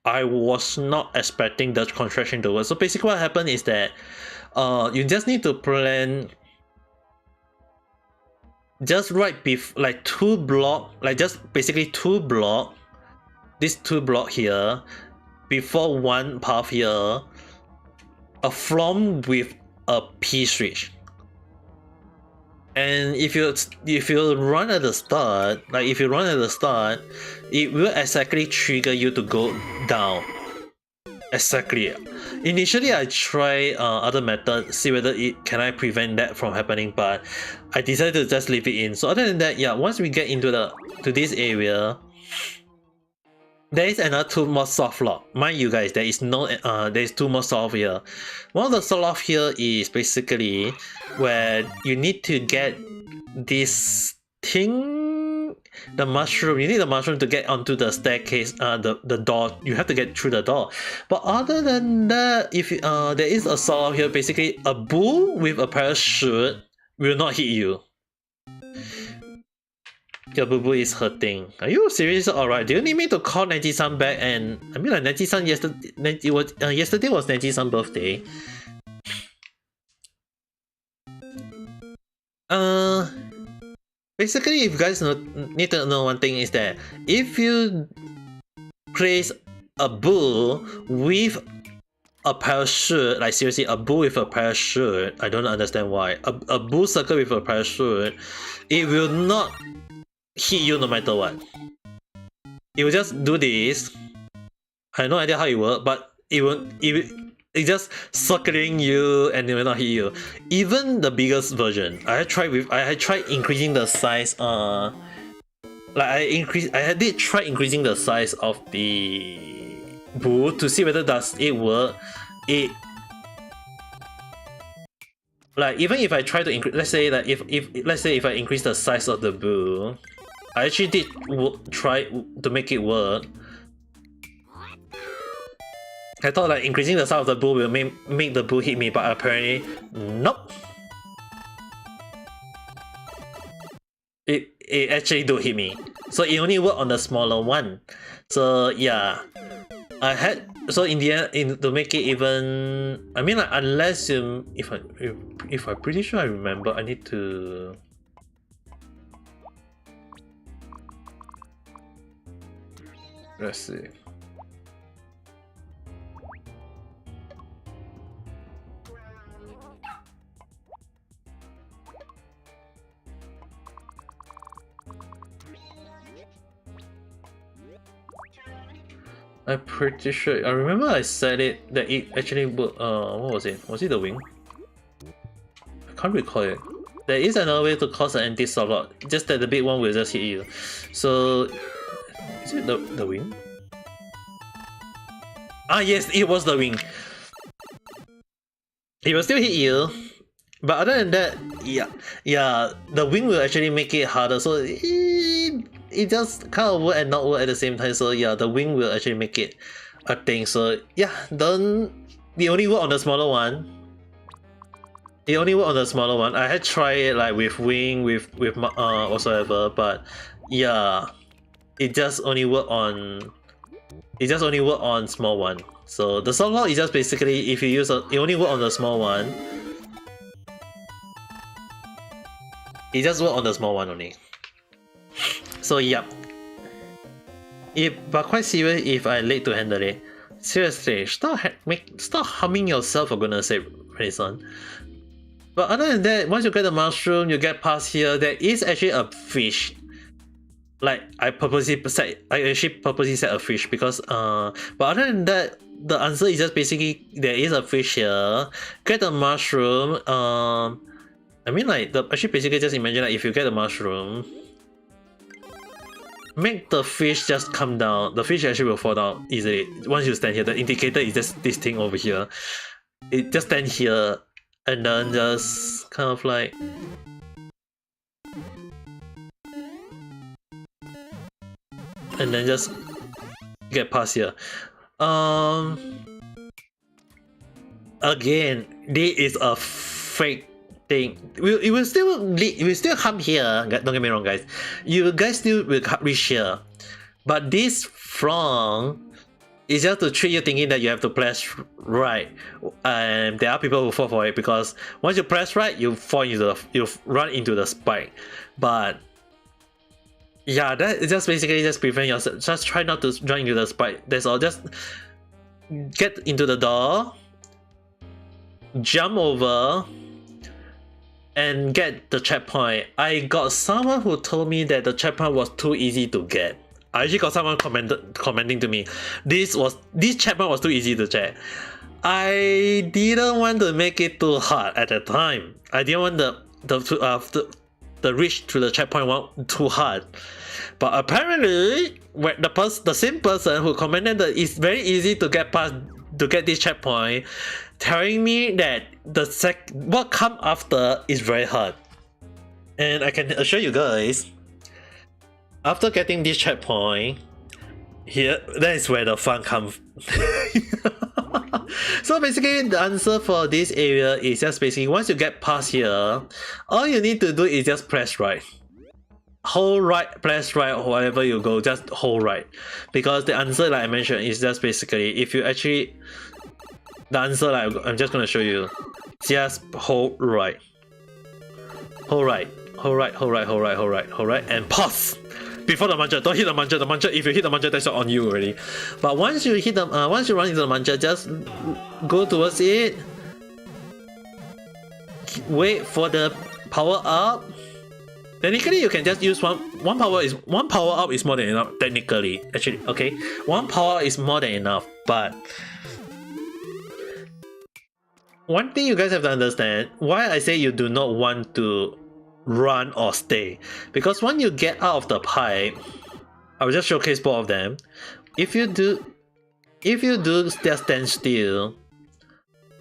I was not expecting the construction to work. So basically what happened is that you just need to plan just right before, like 2 block, like just basically 2 block, this 2 block here, before one path here, a from with a P switch. And if you run at the start, like if you run at the start, it will exactly trigger you to go down. Exactly. Initially, I try other methods, see whether can I prevent that from happening, but I decided to just leave it in. So other than that, yeah, once we get into to this area, there is another 2 more soft lock. Mind you guys, there is 2 more soft here. One of the soft lock here is basically where you need to get this thing, the mushroom. You need the mushroom to get onto the staircase, the door. You have to get through the door. But other than that, if there is a soft lock here, basically a bull with a parachute will not hit you. Your boo-boo is hurting. Are you serious? Alright, do you need me to call Neji-san back? And I mean, like Neji-san yesterday was Neji-san's birthday. Basically, if you guys need to know one thing, is that if you place a bull with a parachute, like seriously, a bull with a parachute, I don't understand why. A bull circle with a parachute, it will not hit you no matter what. It will just do this. I have no idea how it works, but it's just circling you and it will not hit you. Even the biggest version, I had tried increasing the size. I did try increasing the size of the bull to see whether does it work. Like even if I try to increase, let's say that if I increase the size of the bull, I actually did try to make it work. I thought like increasing the size of the bull will make the bull hit me, but apparently, nope. It actually do hit me. So it only worked on the smaller one. So yeah, so in the end, to make it even, I mean, like, unless if I'm pretty sure I remember, I need to. Let's see. I'm pretty sure. I remember I said it that it actually would. What was it? Was it the wing? I can't recall it. There is another way to cause an anti-soft lock, just that the big one will just hit you. So, is it the wing? Ah yes, it was the wing. It will still hit you, But other than that, yeah, the wing will actually make it harder. So it just kind of work and not work at the same time. So yeah, the wing will actually make it a thing. So yeah, the only work on the smaller one. It only work on the smaller one. I had tried it like with wing, with whatsoever, but yeah, it just only work on small one. So the soft lock is just basically if you use it only work on the small one. It just work on the small one only. So yeah. But quite serious if I late to handle it. Seriously, stop harming yourself for goodness sake, Renaissance. But other than that, once you get the mushroom, you get past here, there is actually a fish. Like I actually purposely set a fish because but other than that, the answer is just basically there is a fish here. Get the mushroom. I mean like actually basically just imagine like if you get the mushroom, make the fish just come down. The fish actually will fall down easily once you stand here. The indicator is just this thing over here. It just stand here and then just kind of like and then just get past here. Again, this is a fake thing. It will still come here. Don't get me wrong, guys. You guys still will reach here, but this front is just to trick you thinking that you have to press right. And there are people who fall for it because once you press right, you run into the spike. But yeah, that is just basically just prevent yourself. Just try not to run into the spike. That's all. Just get into the door, jump over, and get the checkpoint. I got someone who told me that the checkpoint was too easy to get. I actually got someone commenting to me, this checkpoint was too easy to check. I didn't want to make it too hard at the time. I didn't want the reach to the checkpoint too hard. But apparently, when the same person who commented that it's very easy to get past to get this checkpoint, telling me that what come after is very hard. And I can assure you guys, after getting this checkpoint, here that is where the fun comes. So basically, the answer for this area is just basically once you get past here, all you need to do is just press right. Hold right, press right, wherever you go, just hold right. Because the answer, like I mentioned, is just basically if you actually the answer, like I'm just gonna show you. Just hold right. Hold right. Hold right, hold right, hold right, hold right, hold right, and pause. Before the muncher, don't hit the muncher. The muncher, if you hit the muncher, that's on you already. But once you hit once you run into the muncher, just go towards it. Wait for the power up. Technically, you can just use one power up is more than enough. Technically, actually, okay, one power is more than enough. But one thing you guys have to understand why I say you do not want to run or stay, because when you get out of the pipe, I will just showcase both of them. If you do just stand still,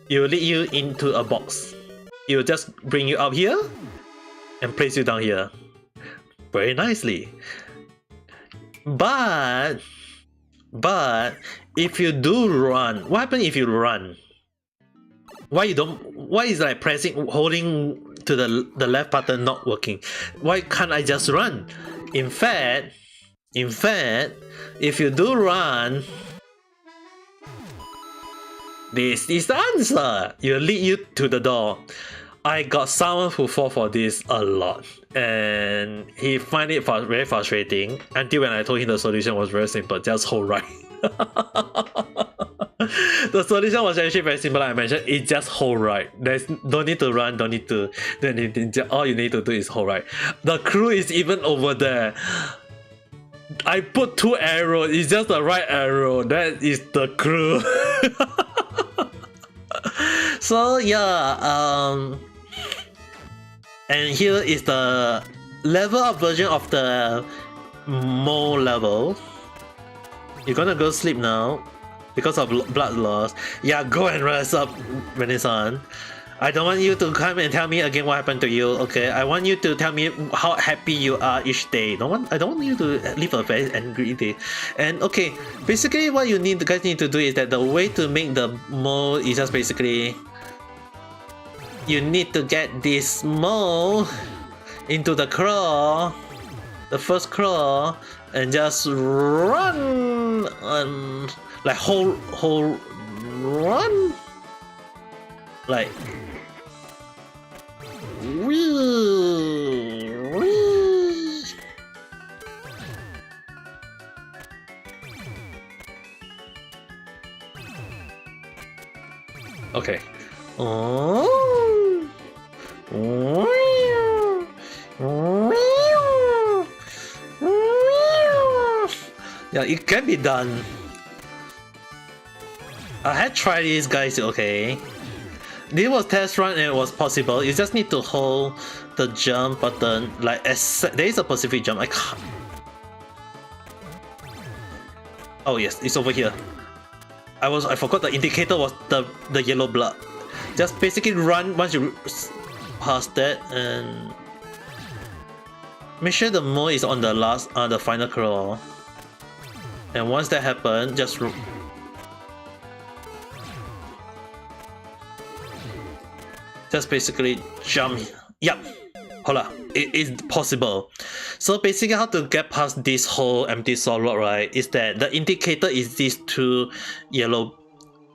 it will lead you into a box. It will just bring you up here and place you down here very nicely. But if you do run, what happens if you run? Why is like holding to the left button not working? Why can't I just run? In fact, if you do run, this is the answer. It will lead you to the door. I got someone who fall for this a lot, and he find it very frustrating until when I told him the solution was very simple, just hold right. The solution was actually very simple, like I mentioned, it's just hold right. Don't need to run, don't need to do anything, all you need to do is hold right. The crew is even over there. I put 2 arrows, it's just the right arrow, that is the crew. So yeah, and here is the level up version of the mole level. You're gonna go sleep now because of blood loss. Yeah, go and rest up, Renaissance. I don't want you to come and tell me again what happened to you. Okay, I want you to tell me how happy you are each day. I don't want you to live a very angry day. And okay, basically what you guys need to do is that the way to make the mole is just basically you need to get this mole into the claw, the first claw, and just run and like whole run like wee. Okay. Yeah, it can be done. I had tried this, guys. Okay. This was test run and it was possible. You just need to hold the jump button. Like there is a specific jump. I can't. Oh yes, it's over here. I forgot the indicator was the yellow blood. Just basically run once you pass that and make sure the mole is on the the final claw. And once that happens, just basically jump. Yep. Hold up. It is possible. So basically how to get past this whole empty slot, right, is that the indicator is these two yellow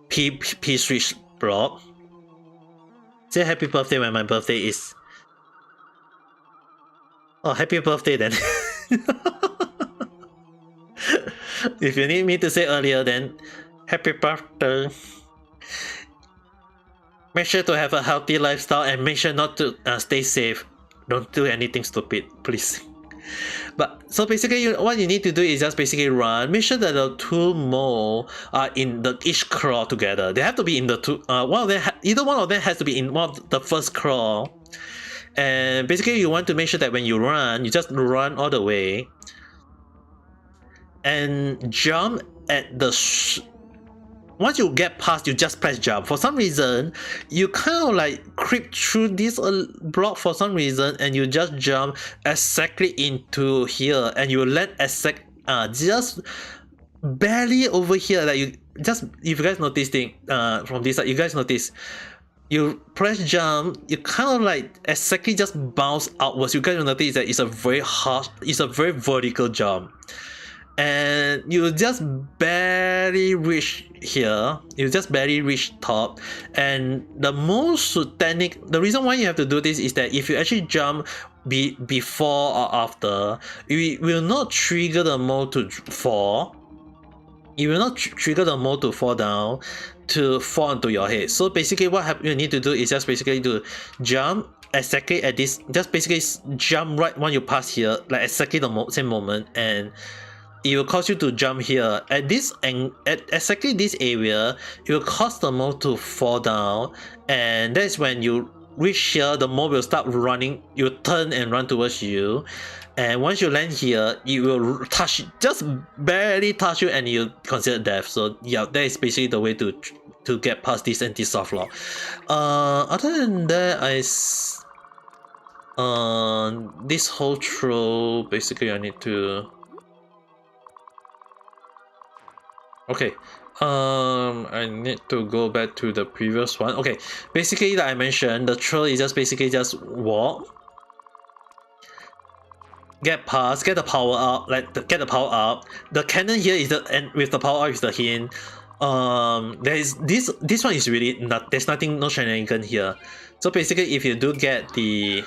P switch block. Say happy birthday when my birthday is... Oh, happy birthday then. If you need me to say earlier, then happy birthday. Make sure to have a healthy lifestyle and make sure not to stay safe. Don't do anything stupid, please. But so basically, what you need to do is just basically run. Make sure that the two mole are in each claw together. They have to be in the two. Either one of them has to be in one of the first claw. And basically, you want to make sure that when you run, you just run all the way and jump at the. Once you get past, you just press jump. For some reason, you kind of like creep through this block for some reason, and you just jump exactly into here, and you land just barely over here. Like you just, if you guys notice from this side, you guys notice. You press jump, you kind of like exactly just bounce outwards. You guys will notice that it's a very vertical jump. And you just barely reach here. You just barely reach top. And the reason why you have to do this is that if you actually jump before or after, it will not trigger the mole to fall. It will not trigger the mole to fall down, to fall onto your head. So basically what you need to do is just basically to jump exactly at this, just basically jump right when you pass here, like exactly the same moment, and it will cause you to jump here at this, and at exactly this area it will cause the mole to fall down, and that's when you reach here, the mole will start running. You turn and run towards you, and once you land here, it will just barely touch you, and you consider death. So yeah, that is basically the way to get past this anti-soft lock. Other than that, this whole throw, basically I need to. Okay, I need to go back to the previous one. Okay, basically like I mentioned, the trail is just basically just walk, get past, get the power up, get the power up. The cannon here is with the power up is the hint. There is this one is really there's no shenanigan here. So basically, if you do get the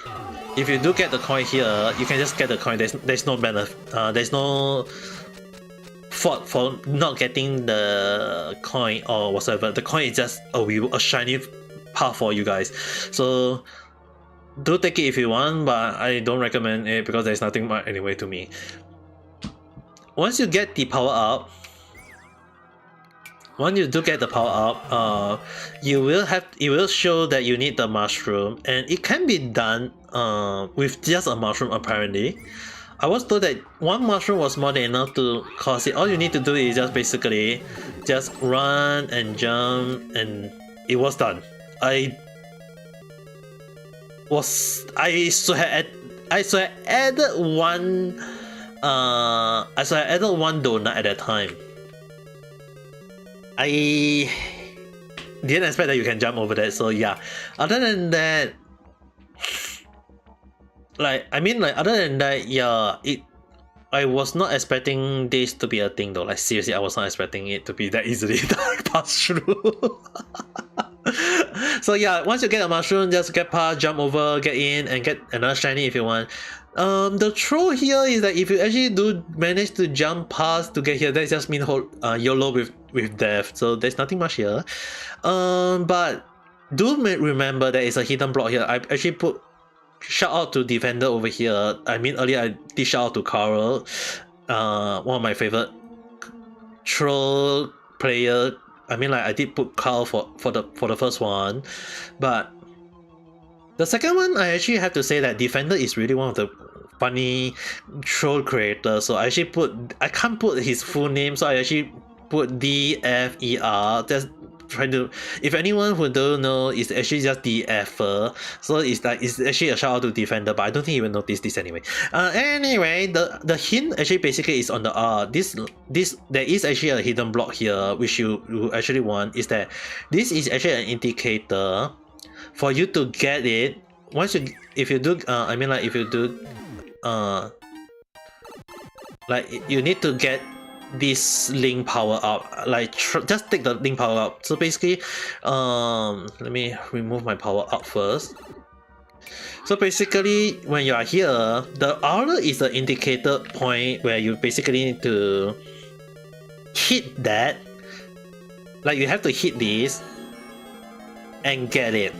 coin here, you can just get the coin. There's no benefit. There's no fault for not getting the coin or whatsoever. The coin is just a shiny part for you guys. So do take it if you want, but I don't recommend it because there's nothing much anyway to me. Once you get the power up, once you do get the power up, it will show that you need the mushroom, and it can be done with just a mushroom apparently. I was told that one mushroom was more than enough to cause it. All you need to do is just basically just run and jump, and it was done. I was I should have added one donut at that time. I didn't expect that you can jump over that, so yeah. Other than that, yeah, I was not expecting this to be a thing though. Like seriously, I was not expecting it to be that easily passed through. So yeah, once you get a mushroom, just get past, jump over, get in, and get another shiny if you want. The troll here is that if you actually do manage to jump past to get here, that just means YOLO with death. So there's nothing much here. But do remember there is a hidden block here. I actually put shout out to Defender over here. I mean earlier I did shout out to Carl, one of my favorite troll player. I mean, like I did put Carl for the first one, but the second one I actually have to say that Defender is really one of the funny troll creators. So I can't put his full name, so I actually put DFER. That's trying to, if anyone who don't know, it's actually just DFer. So it's actually a shout out to Defender, but I don't think he will notice this anyway. Anyway, the hint actually basically is on the there is actually a hidden block here which you actually want, is that this is actually an indicator for you to get it. If you do you need to get this link power up, just take the link power up. So basically, let me remove my power up first. So basically, when you are here, the R is the indicator point where you basically need to hit that. Like you have to hit this and get it,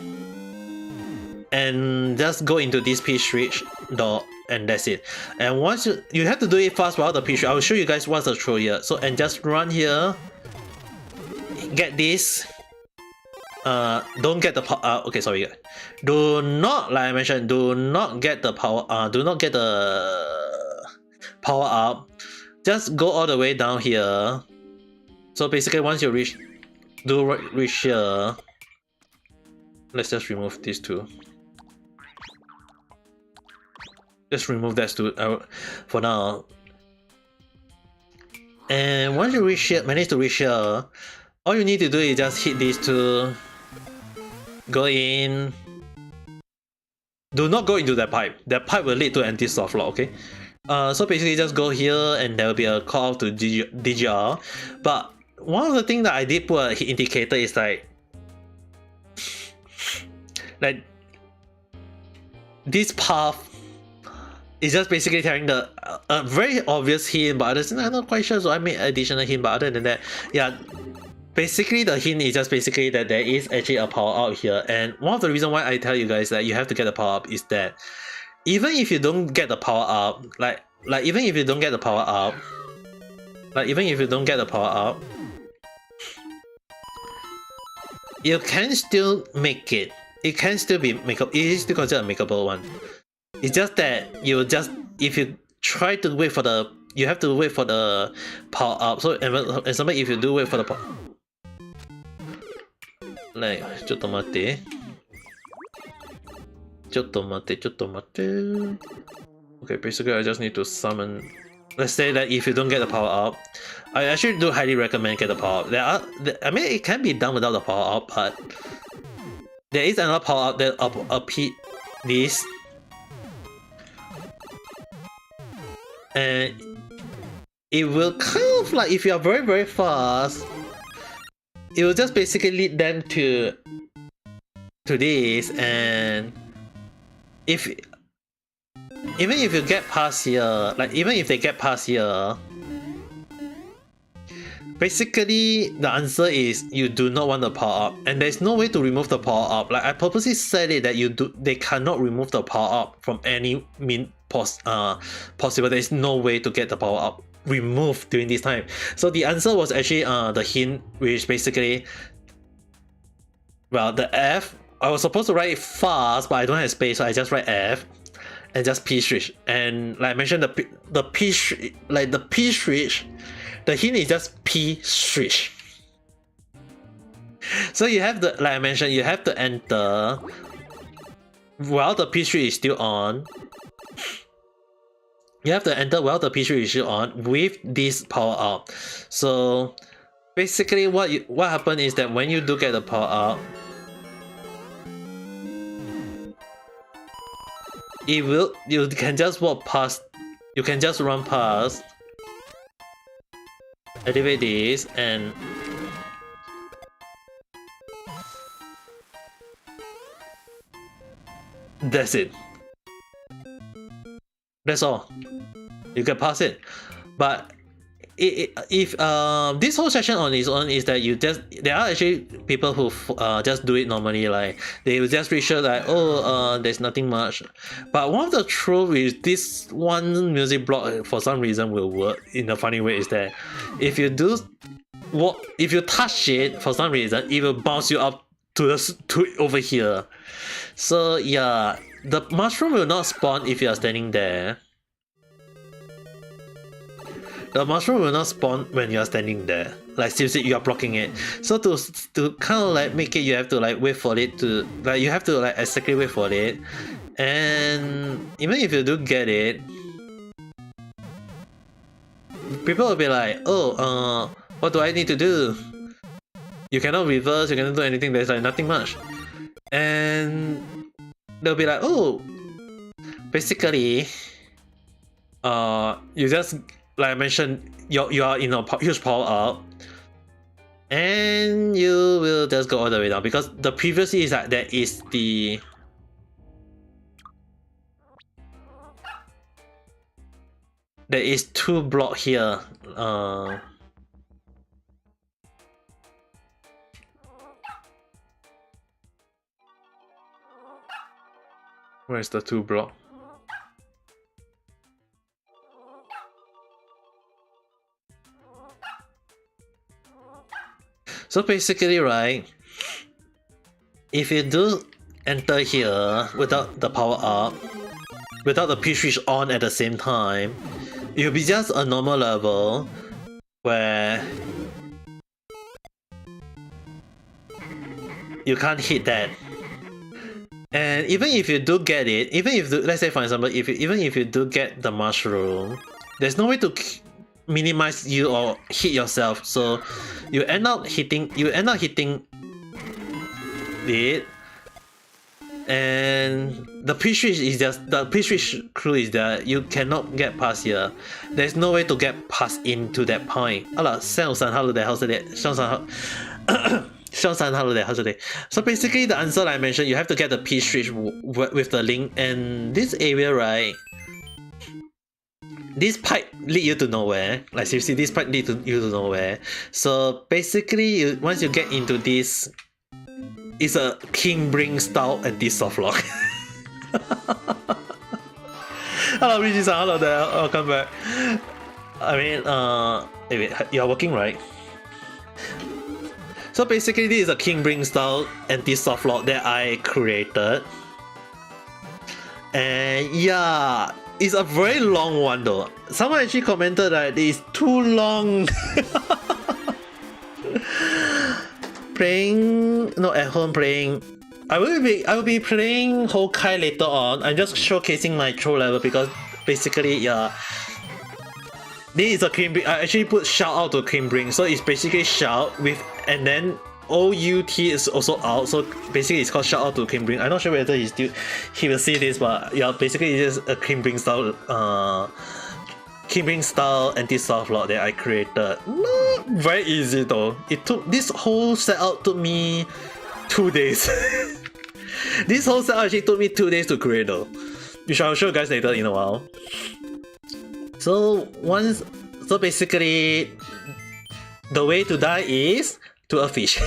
and just go into this P-switch door, and that's it. And once you have to do it fast while the P-switch. I will show you guys what's the troll here. So, and just run here, get this. Don't get the okay, sorry. Do not, like I mentioned, do not get the power. Do not get the power up. Just go all the way down here. So basically, once you reach here, let's just remove these two. Just remove that for now. And once you manage to reach here, all you need to do is just hit these two. Go in. Do not go into that pipe. That pipe will lead to anti-soft lock, okay? So basically just go here and there will be a call to DGR. But one of the things that I did put an indicator is like this path is just basically telling the very obvious hint, but I'm not quite sure, so I made additional hint. But other than that, yeah, basically the hint is just basically that there is actually a power up here. And one of the reasons why I tell you guys that you have to get the power up is that even if you don't get the power up, even if you don't get the power up, you can still make it. It can still be makeable. It is still considered a makeable one. It's just that if you try to wait for the, you have to wait for the power up. So example, if you do wait for the power, like, ちょっと待って。Okay, basically I just need to summon. Let's say that if you don't get the power up, I actually do highly recommend get the power up. I mean, it can be done without the power up, but there is another power up that up this. And it will kind of like, if you are very very fast, it will just basically lead them to this. And even if you get past here, even if they get past here, basically the answer is you do not want the power up, and there's no way to remove the power up. Like I purposely said it that they cannot remove the power up from any possible. There's no way to get the power up removed during this time. So the answer was actually the hint, which basically, well, the F. I was supposed to write it fast, but I don't have space, so I just write F and just P switch. And like I mentioned, the P switch, the hint is just P switch. So you have to, like I mentioned, you have to enter while the P3 is still on. You have to enter while the P3 is still on with this power up. So basically what happened is that when you do get the power up, you can just walk past, you can just run past, activate this, and that's it. That's all. You can pass it. But if this whole section on its own is that there are actually people who just do it normally, like they will just reach out like, oh, there's nothing much. But one of the truth is this one music block for some reason will work in a funny way is that if you touch it for some reason, it will bounce you up to over here. So yeah, the mushroom will not spawn if you are standing there. The mushroom will not spawn when you are standing there. Like seriously, you are blocking it. So to kind of like make it, you have to like wait for it to like you have to like exactly wait for it. And even if you do get it, people will be like, oh, what do I need to do? You cannot reverse, you cannot do anything, there's like nothing much. And they'll be like, oh, basically, you just, like I mentioned, you are in a huge power up, and you will just go all the way down because the previous is that there is the there is 2 block here. Where's the 2 block? So basically, right, if you do enter here without the power up, without the P-switch on at the same time, it'll be just a normal level where you can't hit that. And even if you do get it, even if let's say for example, even if you do get the mushroom, there's no way to minimize you or hit yourself. So you end up hitting it, and the P-switch is just the P-switch clue is that you cannot get past here. There's no way to get past into that point. Hello, Sam-san, hello there, how's it? Sean-san, hello there, how's it? So basically the answer I mentioned, you have to get the P-switch with the link, and this area, right, this pipe lead you to nowhere. Like seriously, this pipe lead you to nowhere. So basically, once you get into this, it's a King Bring style anti-soft lock. Hello, Regis, hello there, welcome back. I mean, wait, you're working, right? So basically, this is a King Bring style anti-soft lock that I created. And yeah, it's a very long one though. Someone actually commented that it's too long. At home playing. I will be playing Honkai later on. I'm just showcasing my troll level because basically, yeah, this is a King Bring. I actually put shout out to King Bring, so it's basically shout with, and then OUT is also out, so basically it's called shout out to King Bring. I'm not sure whether he will see this, but yeah, basically it's just a King Bring style anti-soft lock that I created. Not very easy though. This whole setup took me 2 days. This whole setup actually took me 2 days to create though, which I'll show you guys later in a while. So basically, the way to die is to a fish.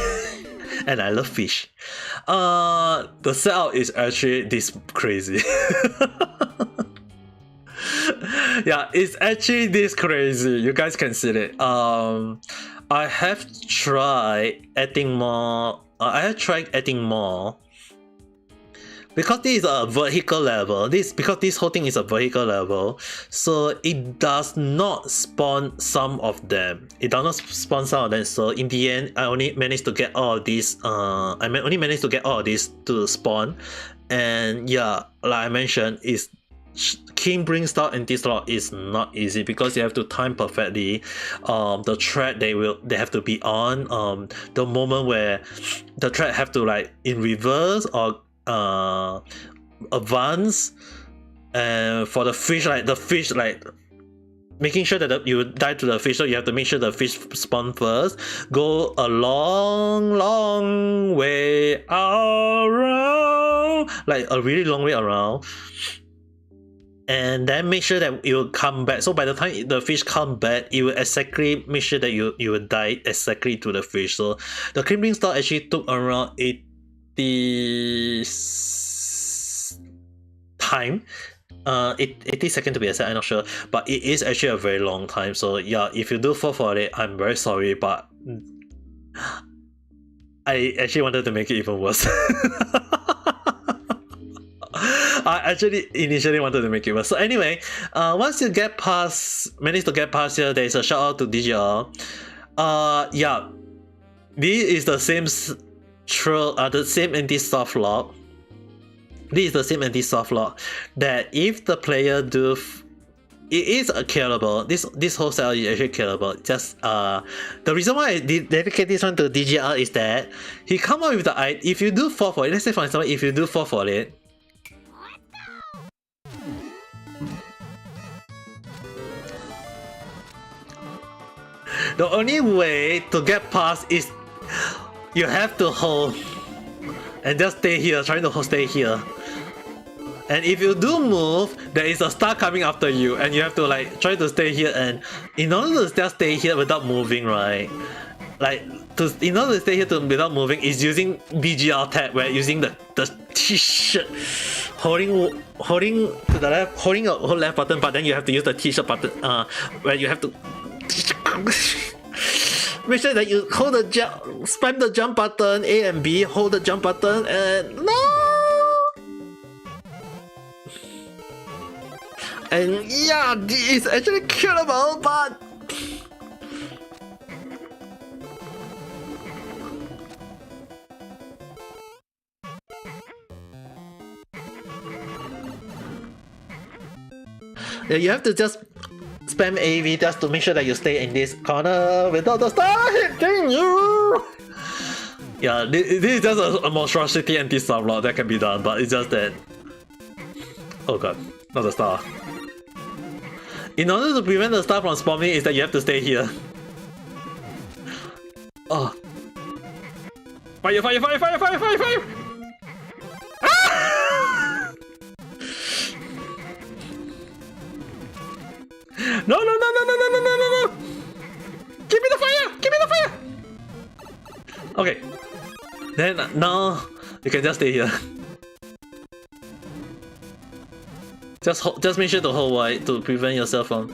And I love fish. The setup is actually this crazy. Yeah, it's actually this crazy. You guys can see it. I have tried adding more. Because this is a vertical level, because this whole thing is a vertical level, so it does not spawn some of them. So in the end, I only managed to get all of these. To spawn, And yeah, like I mentioned, is King bring start and this slot is not easy because you have to time perfectly the thread they have to be on the moment where the thread have to like in reverse or advance. And for the fish, like making sure that you die to the fish, so you have to make sure the fish spawn first, go a long way around, like a really long way around, and then make sure that you will come back. So by the time the fish come back, you will exactly make sure that you will die exactly to the fish. So the Crimson Star actually took around 80 time. 80 seconds to be exact, I'm not sure, but it is actually a very long time. So yeah, if you do fall for it, I'm very sorry, but I actually wanted to make it even worse. I actually initially wanted to make it worse. So anyway, once you manage to get past here, there is a shout out to DGR. Yeah, this is the same the same anti-soft lock. This is the same anti-soft lock that if the player do, it is killable. This whole cell is actually killable. Just the reason why I dedicate this one to DGR is that he come up with the if you do fall for it. Let's say for example, if you do fall for it, the only way to get past is you have to hold and just stay here, trying to stay here. And if you do move, there is a star coming after you, and you have to like try to stay here. And in order to just stay here without moving, right? Like in order to stay here without moving, is using BGR tab, where using the T-shirt, holding to the left, holding a whole left button, but then you have to use the T-shirt button, where you have to make sure that you hold the spam the jump button, A and B, hold the jump button, and no. And yeah, this is actually killable, but yeah, you have to just spam AV just to make sure that you stay in this corner without the star hitting you. Yeah, this is just a monstrosity anti-soft lock that can be done, but it's just that. Oh god, not the star. In order to prevent the star from spawning, is that you have to stay here. Oh. Fire! Ah! No! Give me the fire! Okay. Then now you can just stay here. Just make sure to hold Y to prevent yourself from.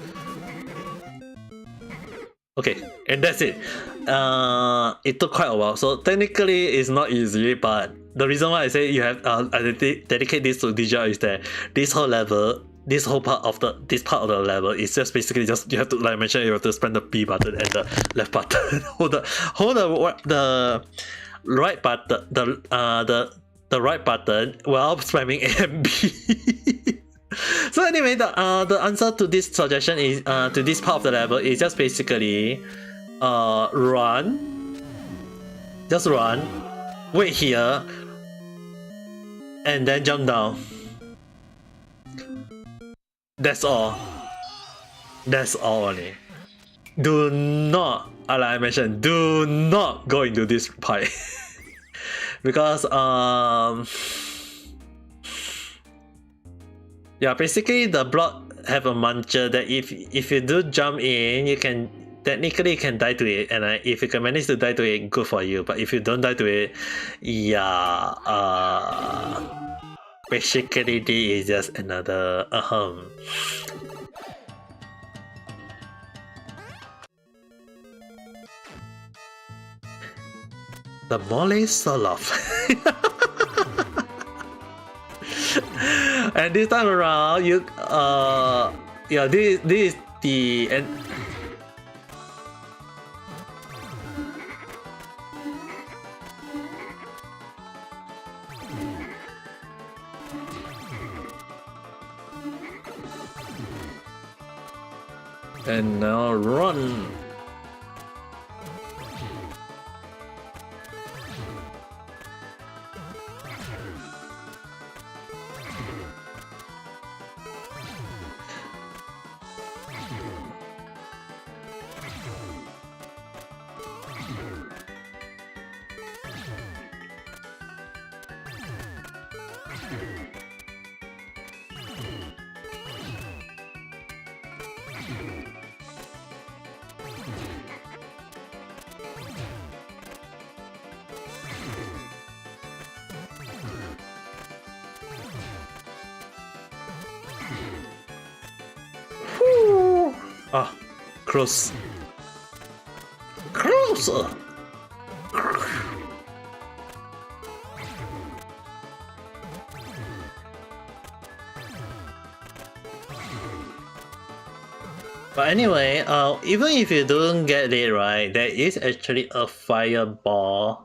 Okay, and that's it. It took quite a while, so technically it's not easy. But the reason why I say you have I dedicate this to DGR is that this whole part of the level is just basically just you have to, like I mentioned, you have to spam the B button and the left button. hold the right button, the right button while spamming A and B. So anyway, the answer to this suggestion is to this part of the level is just basically run, wait here, and then jump down. That's all only. Do not, like I mentioned, do not go into this pipe. Because yeah, basically the block have a mantra that if you do jump in, you can technically die to it, and if you can manage to die to it, good for you. But if you don't die to it, yeah, basically this is just another the Mole Soloff. And this time around, you yeah, this is the end. And now run. Ah, close. Closer. But anyway, even if you don't get it right, there is actually a fireball.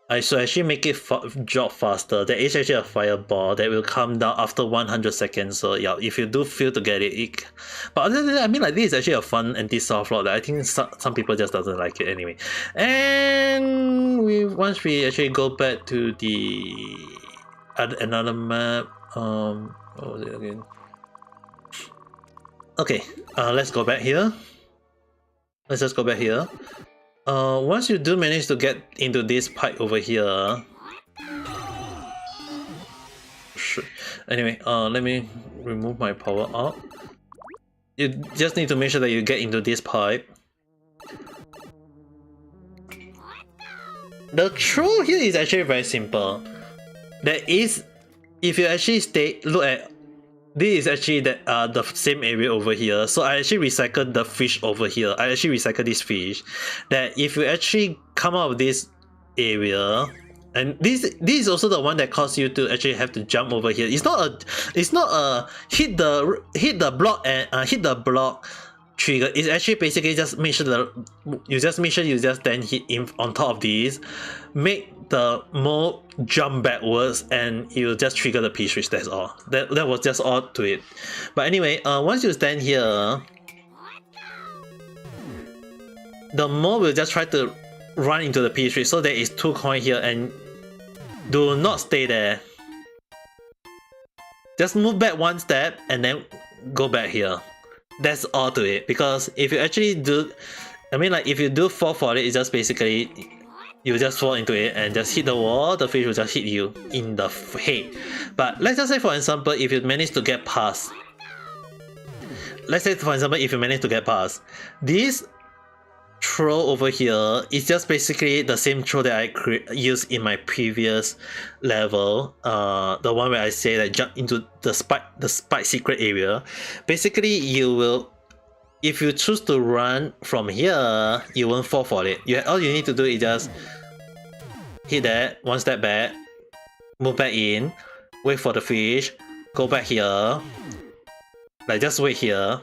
I should actually make it drop faster. There is actually a fireball that will come down after 100 seconds. So yeah, if you do fail to get it, but other than that, I mean, like, this is actually a fun anti-soft lock that I think some people just doesn't like it anyway. And once we actually go back to the another map, what was it again? Okay, let's go back here. Let's just go back here. Once you do manage to get into this pipe over here, anyway, let me remove my power up. You just need to make sure that you get into this pipe. The troll here is actually very simple. There is, if you actually look at, this is actually the same area over here. So I actually recycled the fish over here. I actually recycled this fish. That if you actually come out of this area, and this is also the one that caused you to actually have to jump over here. It's not a hit the block and hit the block trigger. It's actually basically just make sure you just then hit in on top of these, make the mole jump backwards, and you just trigger the P switch. That's all. That was just all to it. But anyway, once you stand here, the mole will just try to run into the P switch. So there is 2 coins here, and do not stay there. Just move back 1 step and then go back here. That's all to it. Because if you actually do, I mean, like, if you do fall for it, it's just basically you just fall into it and just hit the wall. The fish will just hit you in the head. But let's just say, for example, if you manage to get past, this throw over here is just basically the same throw that I used in my previous level, the one where I say that jump into the spike secret area. Basically, you will, if you choose to run from here, you won't fall for it. All you need to do is just hit that, 1 step back, move back in, wait for the fish, go back here, like, just wait here.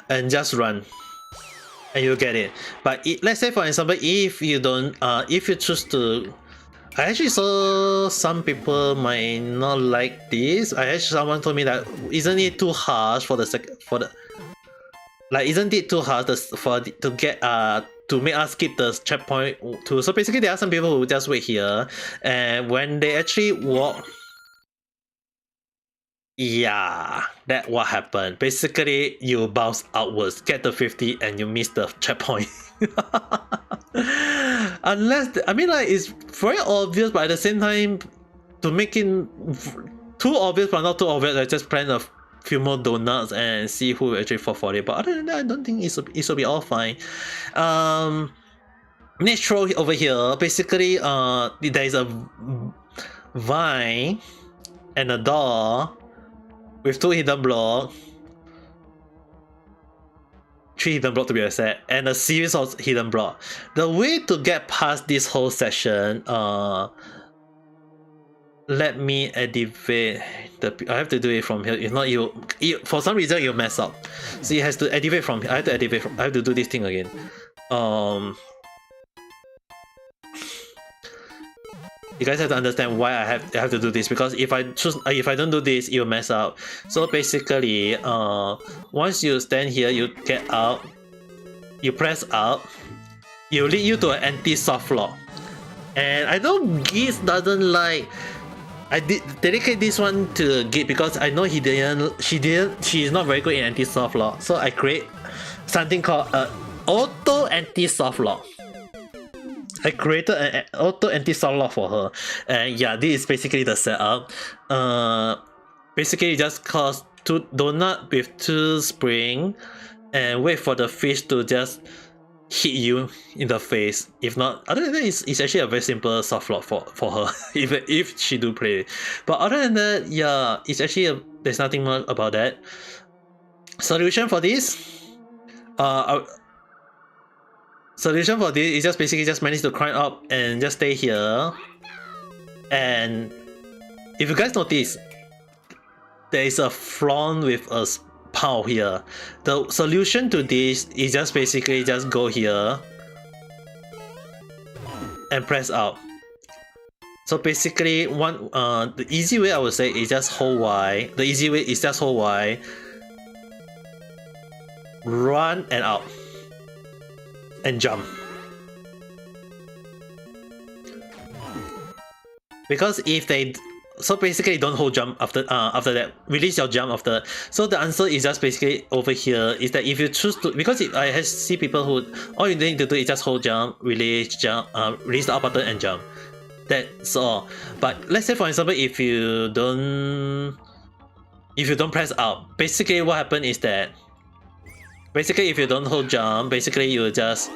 And just run, and you'll get it. But let's say, for example, if you don't, if you choose to, I actually saw some people might not like this. Someone told me that isn't it too harsh for the like, isn't it too hard to get to make us skip the checkpoint too? So basically, there are some people who just wait here, and when they actually walk. Yeah, that's what happened. Basically, you bounce outwards, get the 50, and you miss the checkpoint. Unless, I mean, like, it's very obvious, but at the same time, to make it too obvious but not too obvious, I just plan a few more donuts and see who will actually fall for it. But other than that, I don't think it will be all fine. Next throw over here, basically, there is a vine and a door with 2 hidden blocks, 3 hidden blocks to be exact, and a series of hidden blocks. The way to get past this whole section, let me activate I have to do it from here. If not, for some reason you mess up. So it has to activate from here. I have to do this thing again. You guys have to understand why I have to do this, because if I don't do this, you'll mess up. So basically, once you stand here, you get out, you press up, you lead you to an anti-soft lock. And I know Geese doesn't like. I did dedicate this one to Git because I know she is not very good in anti-soft lock. So I create something called auto anti-soft lock. I created an auto anti-soft lock for her, and yeah, this is basically the setup. Basically you just cause 2 donut with 2 spring, and wait for the fish to just hit you in the face. If not, other than that, it's actually a very simple soft lock for her if she do play. But other than that, yeah, it's actually there's nothing much about that. Solution for this, solution for this is just basically just manage to climb up and just stay here. And if you guys notice, there is a front with a pow here. The solution to this is just basically just go here and press out. So basically the easy way I would say is just hold Y. The easy way is just hold Y, run and out, and jump. Because if they basically don't hold jump after that, release your jump after. So the answer is just basically over here, is that if you choose to, because I see people who all you need to do is just hold jump, release jump, release the up button and jump. That's all. But let's say for example, if you don't press up, basically what happens is that basically if you don't hold jump, basically you just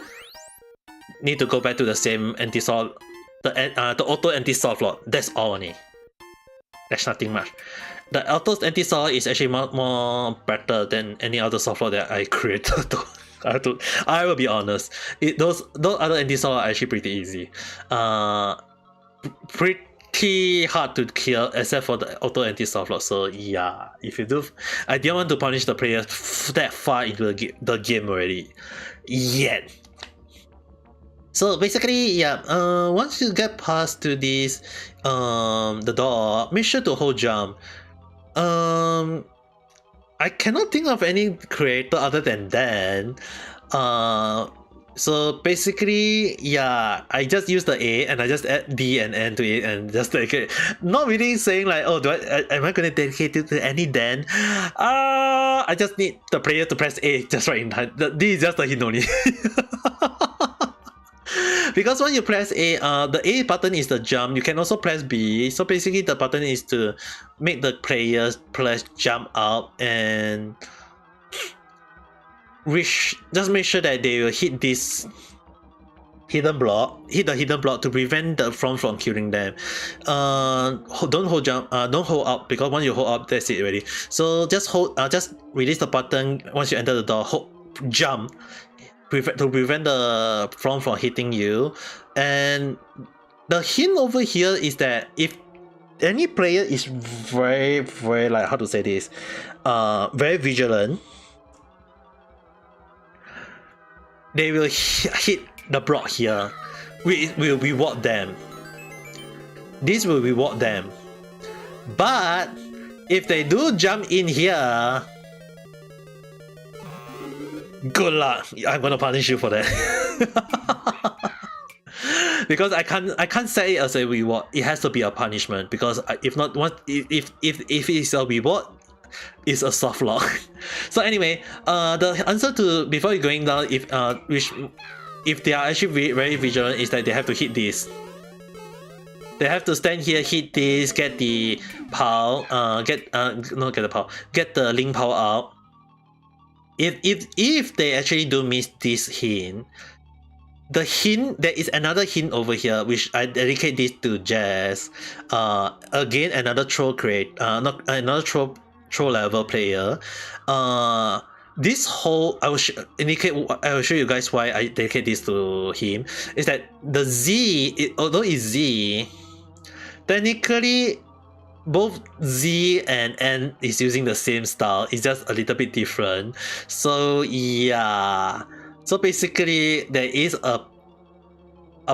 need to go back to the same anti-soft, the auto anti-soft lock. That's all only. That's nothing much. The auto anti-soft is actually more better than any other soft lock that I created. I will be honest. Those other anti-soft are actually pretty easy. Pretty hard to kill except for the auto anti-soft lock. So yeah, if you do, I didn't want to punish the players that far into the game already yet. So basically, yeah, once you get past to this, the door, make sure to hold jump. I cannot think of any creator other than Dan. So basically, yeah, I just use the A and I just add D and N to it and just like it. Not really saying like, oh, am I going to dedicate it to any Dan? I just need the player to press A just right in time. D is just a hint only. Because when you press A, the A button is the jump. You can also press B. So basically the button is to make the players press jump up and just make sure that they will hit this hidden block, to prevent the front from killing them. Don't hold jump, don't hold up, because once you hold up, that's it already. So just release the button once you enter the door, jump. To prevent the front from hitting you. And the hint over here is that if any player is very, very, like, how to say this, very vigilant, they will hit the block here. We will reward them. This will reward them. But if they do jump in here, good luck. I'm gonna punish you for that. Because I can't say it as a reward. It has to be a punishment, because if not, if it's a reward, it's a soft lock. So anyway, the answer to, before you're going down, if they are actually very vigilant, is that they have to hit this. They have to stand here, hit this, get the POW, get the link POW out. If they actually do miss this hint, there is another hint over here which I dedicate this to Jazz. Again, another troll another troll level player. This whole, I will show you guys why I dedicate this to him. Is that the Z, although it's Z, technically both Z and N is using the same style. It's just a little bit different. So yeah. So basically there is a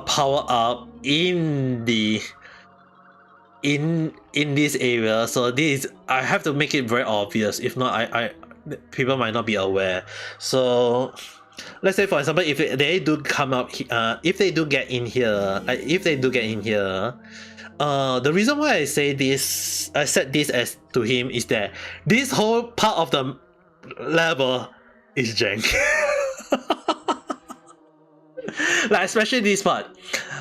power up in the in this area. So this is, I have to make it very obvious. If not, I people might not be aware. So let's say for example, if they do come up, if they do get in here, the reason why I say this, I said this as to him is that this whole part of the level is jank. Like especially this part.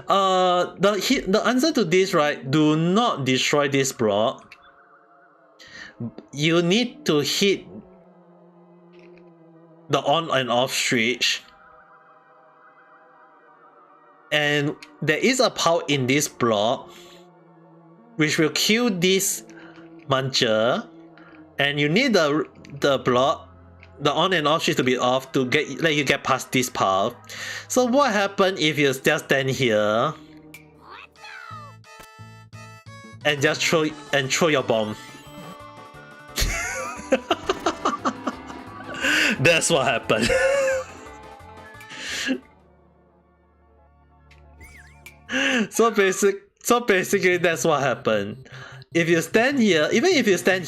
The answer to this, right? Do not destroy this block. You need to hit the on and off switch. And there is a power in this block which will kill this muncher, and you need the block, the on and off switch to be off to let you get past this path. So what happens if you just stand here and just throw your bomb? That's what happened. So basically that's what happened. If you stand here, even if you stand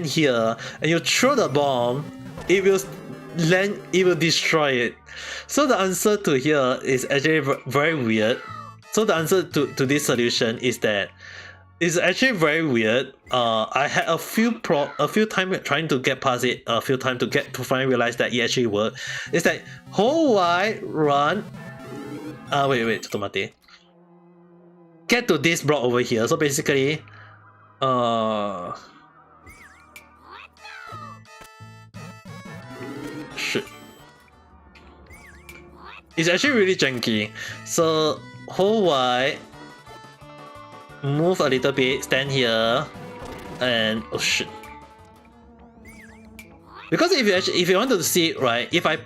here and you throw the bomb, it will land, it will destroy it. So the answer to here is actually very weird. So the answer to this solution is that it's actually very weird. I had a few times trying to get past it, a few times to finally realize that it actually worked. It's like hold Y, run. Wait, tomate. Get to this block over here. So basically, shit. It's actually really janky. So hold Y, move a little bit, stand here, and oh shit. Because if you want to see it, right, if I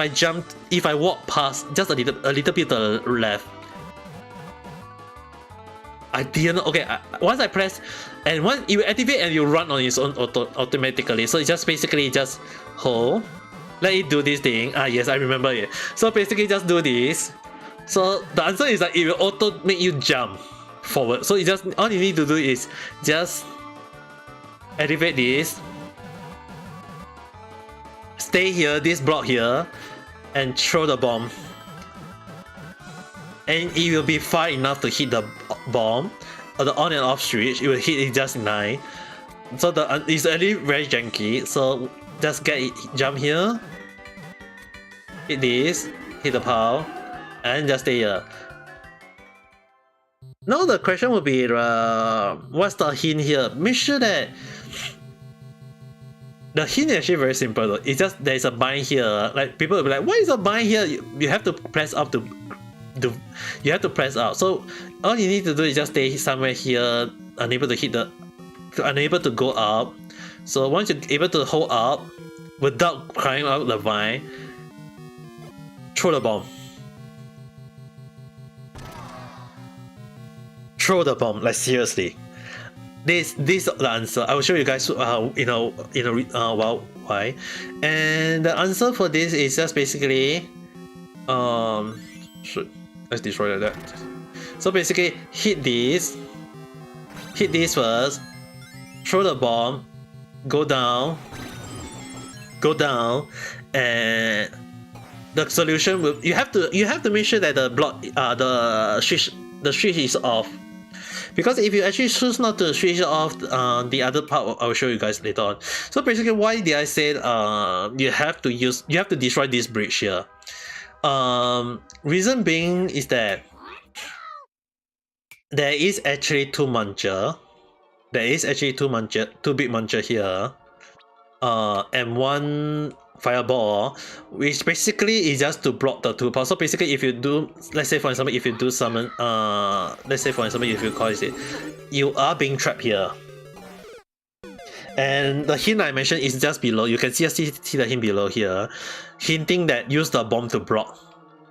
jump, if I walk past just a little bit to the left, I didn't. Okay, once I press, and once you activate and you run on its own automatically. So it's just basically just hold, let it do this thing. Yes, I remember it. So basically just do this. So the answer is that it will auto make you jump forward. So it just, all you need to do is just activate this, stay here, this block here, and throw the bomb. And it will be far enough to hit the bomb, or the on and off switch. It will hit it just 9. So it's actually very janky. So just get it, jump here, hit this, hit the power, and just stay here. Now the question will be, what's the hint here? Make sure that the hint is actually very simple though. It's just there's a bind here. Like people will be like, why is a bind here? You have to press up to you have to press out. So all you need to do is just stay somewhere here, unable to go up. So once you're able to hold up without climbing out the vine, throw the bomb. Throw the bomb, like seriously. This is the answer. I will show you guys in a while why. And the answer for this is just basically let's destroy that. So basically hit this first, throw the bomb, go down, and the solution will, you have to make sure that the block the switch is off. Because if you actually choose not to switch off the other part, I will show you guys later on. So basically, why did I say you have to destroy this bridge here? Reason being is that there is actually two muncher. There is actually two big muncher here, and one fireball, which basically is just to block the two powers. So basically, if you do, let's say for example, if you do summon, let's say for example, if you call it, you are being trapped here. And the hint I mentioned is just below. You can see the hint below here, hinting that use the bomb to block,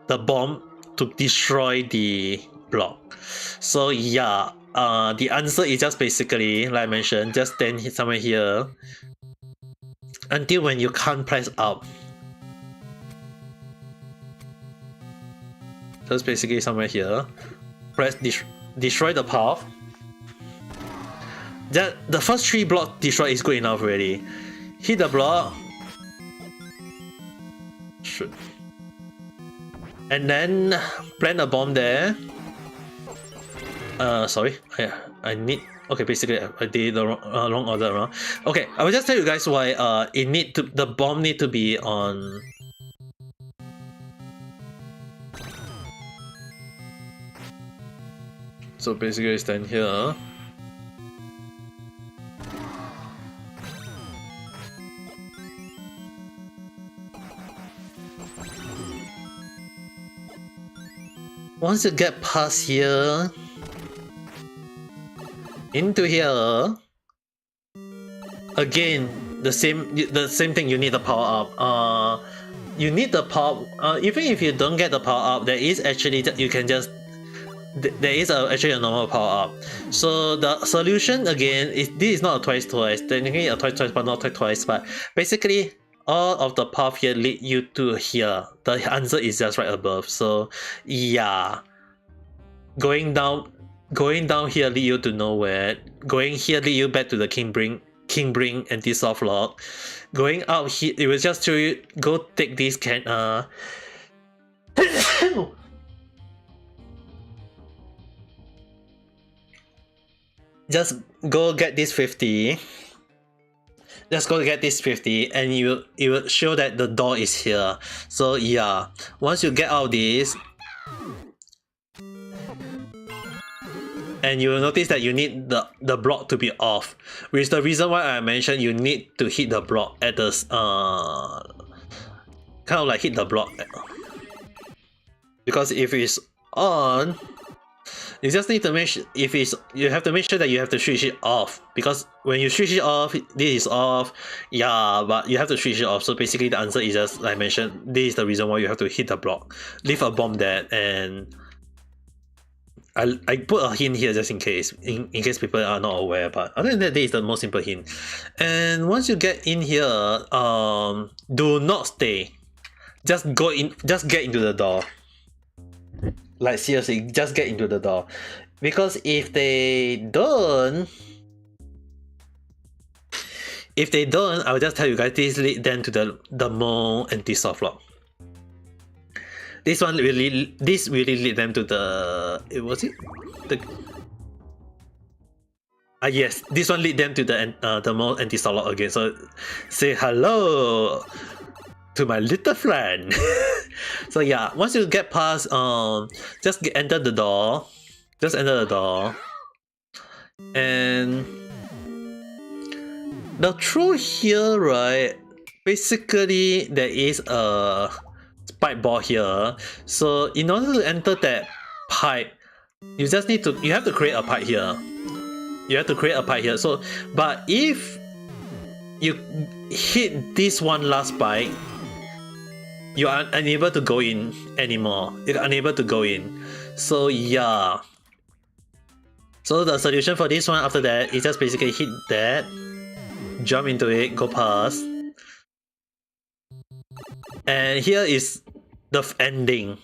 the bomb to destroy the block. So yeah, the answer is just basically, like I mentioned, just stand somewhere here until when you can't press up. Just basically somewhere here, press destroy the path, That the first 3 block destroy is good enough already. Hit the block. Shoot. And then plant a bomb there. Sorry, I need. Okay, basically I did the wrong order around. Okay, I will just tell you guys why. The bomb need to be on. So basically, stand here. Once you get past here, into here, again the same thing. You need the power up. You need the power. Even if you don't get the power up, there is actually you can just. There is actually a normal power up. So the solution again is this is not a twice. Technically a twice, but not twice. But basically, all of the path here lead you to here. The answer is just right above. So yeah, going down here lead you to nowhere. Going here lead you back to the King Bring anti-soft lock. Going out here, it will just show you go take this just go get this 50. Just go get this 50 and it will show that the door is here. So yeah, once you get out this, and you will notice that you need the block to be off, which is the reason why I mentioned you need to hit the block at the kind of like hit the block, because if it's on, you just need to make sure you have to make sure that you have to switch it off, because when you switch it off, this is off. Yeah, but you have to switch it off. So basically the answer is just like I mentioned, this is the reason why you have to hit the block. Leave a bomb there, and I put a hint here just in case people are not aware, but other than that, this is the most simple hint. And once you get in here, do not stay. Just get into the door. Like seriously, just get into the door, because if they don't, I will just tell you guys, this lead them to the more anti-soft lock. This really lead them to the yes, this one lead them to the more anti-soft lock again. So say hello to my little friend. So yeah, once you get past, just enter the door. Just enter the door. And the truth here, right? Basically, there is a pipe ball here. So in order to enter that pipe, you have to create a pipe here. You have to create a pipe here. So, but if you hit this one last pipe, you are unable to go in anymore. You're unable to go in. So yeah. So the solution for this one after that is just basically hit that, jump into it, go past. And here is the ending.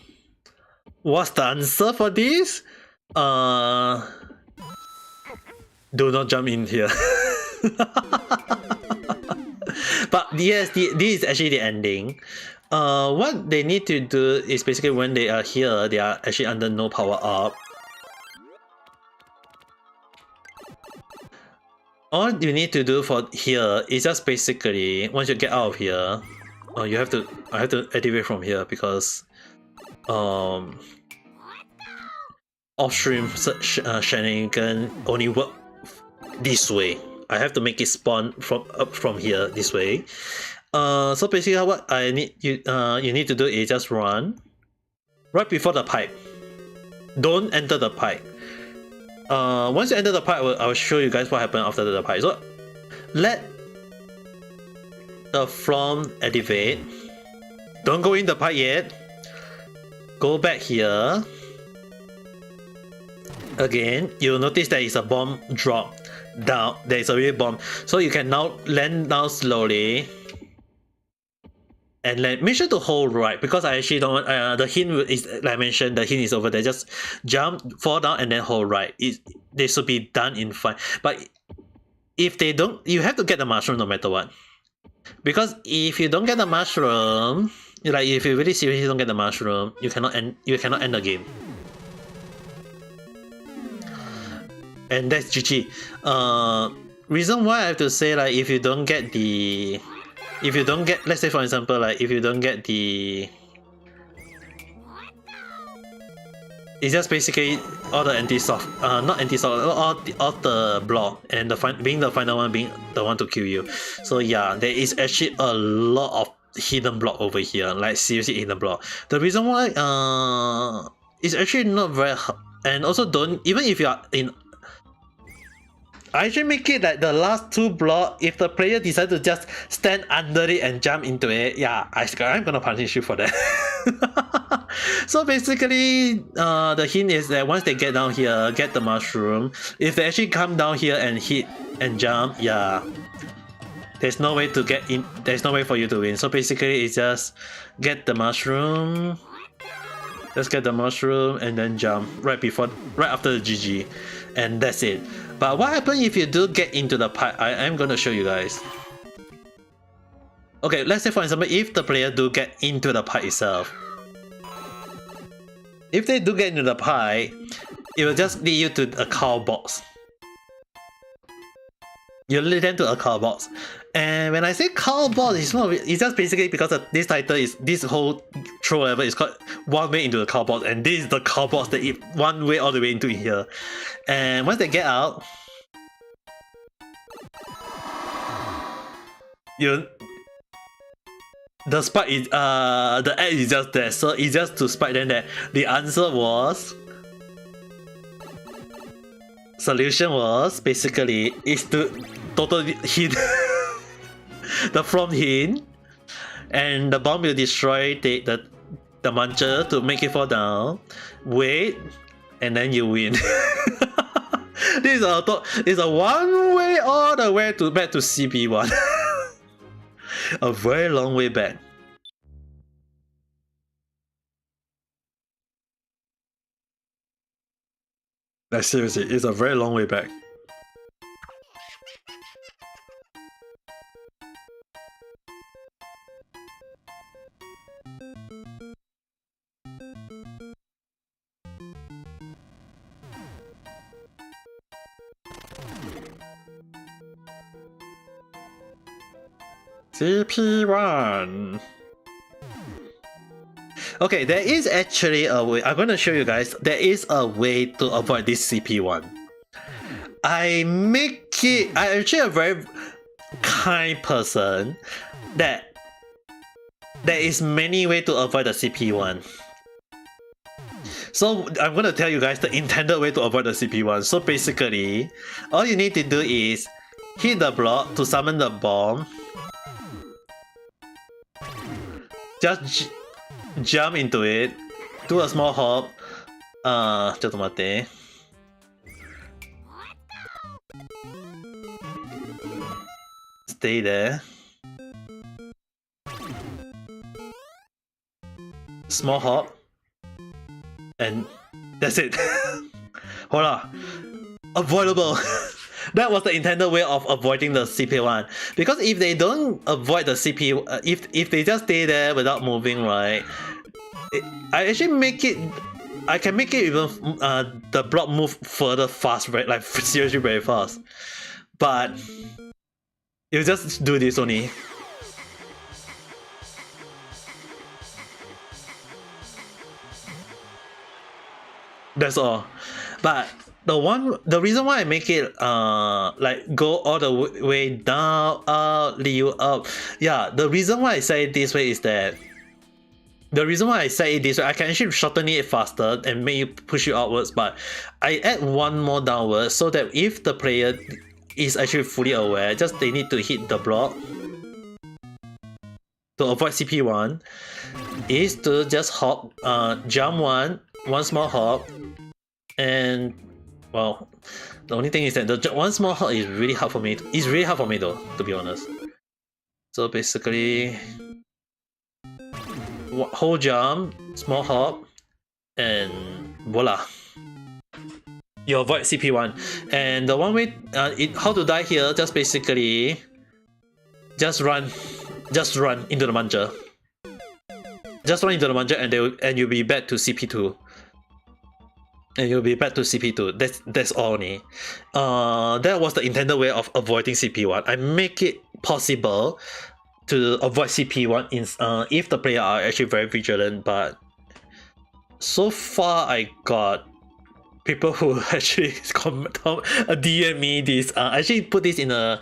What's the answer for this? Do not jump in here. But yes, this is actually the ending. What they need to do is basically when they are here, they are actually under no power up. All you need to do for here is just basically once you get out of here, I have to activate from here because off-stream shenanigan only work this way. I have to make it spawn from here this way. So basically what I need you need to do is just run right before the pipe. Don't enter the pipe. Once you enter the pipe, I will show you guys what happened after the pipe. So let the from activate. Don't go in the pipe yet. Go back here. Again, you'll notice there is a bomb drop down. There is a real bomb. So you can now land down slowly. And make sure to hold right, because I actually don't want, the hint is, like I mentioned, the hint is over there. Just jump, fall down, and then hold right. They should be done in 5. But if they don't, you have to get the mushroom no matter what. Because if you don't get the mushroom, like if you really seriously don't get the mushroom, you cannot end the game. And that's GG. Reason why I have to say, like, if you don't get, let's say for example, like if you don't get the, it's just basically all the anti-soft, not anti-soft, all the block, and being the final one being the one to kill you. So yeah, there is actually a lot of hidden block over here, like seriously hidden block. The reason why it's actually not very hard, and also don't, even if you are in, I actually make it like the last 2 block, if the player decides to just stand under it and jump into it, yeah, I'm gonna punish you for that. So basically, the hint is that once they get down here, get the mushroom, if they actually come down here and hit and jump, yeah, there's no way to get in, there's no way for you to win. So basically, it's just get the mushroom, just get the mushroom and then jump right after the GG, and that's it. But what happens if you do get into the pipe? I am going to show you guys. Okay, let's say for example, if the player do get into the pipe itself. If they do get into the pipe, it will just lead you to a call box. You lead them to a call box. And when I say call box, it's just basically because of this title is, this whole throw level is called one way into the call box, and this is the call box that it one way all the way into here. And once they get out, the spike is the ad is just there, so it's just to spike them that the answer was, solution was basically is to totally hit the front hint, and the bomb will destroy the muncher to make it fall down. Wait, and then you win. This is a one way all the way back to CP1. A very long way back. Like seriously, it's a very long way back. CP1. Okay, there is actually a way. I'm going to show you guys. There is a way to avoid this CP1. I'm actually a very kind person that there is many ways to avoid the CP1. So I'm going to tell you guys the intended way to avoid the CP1. So basically, all you need to do is hit the block to summon the bomb. Just jump into it, do a small hop. ちょっと待って。Stay there. Small hop. And that's it. Voila. Avoidable. That was the intended way of avoiding the CP1. Because if they don't avoid the CP, if they just stay there without moving, right? I actually make it. I can make it even the block move further fast, right? Like seriously very fast. But you just do this only. That's all. But the reason why I make it like go all the way down, up, lead you up. Yeah, the reason why I say it this way is that I can actually shorten it faster and make you push you outwards, but I add one more downwards so that if the player is actually fully aware, just they need to hit the block to avoid CP1 is to just hop, jump one small hop, and well, the only thing is that the one small hop is really hard for me. It's really hard for me though, to be honest. So basically, whole jump, small hop, and voila. you avoid CP1. And the one way how to die here, just basically just run into the Muncher. Just run into the Muncher and you'll be back to CP2. And you'll be back to CP2. That's all only. That was the intended way of avoiding CP1. I make it possible to avoid CP1 if the player are actually very vigilant, but so far I got people who actually DM me this. I actually put this in a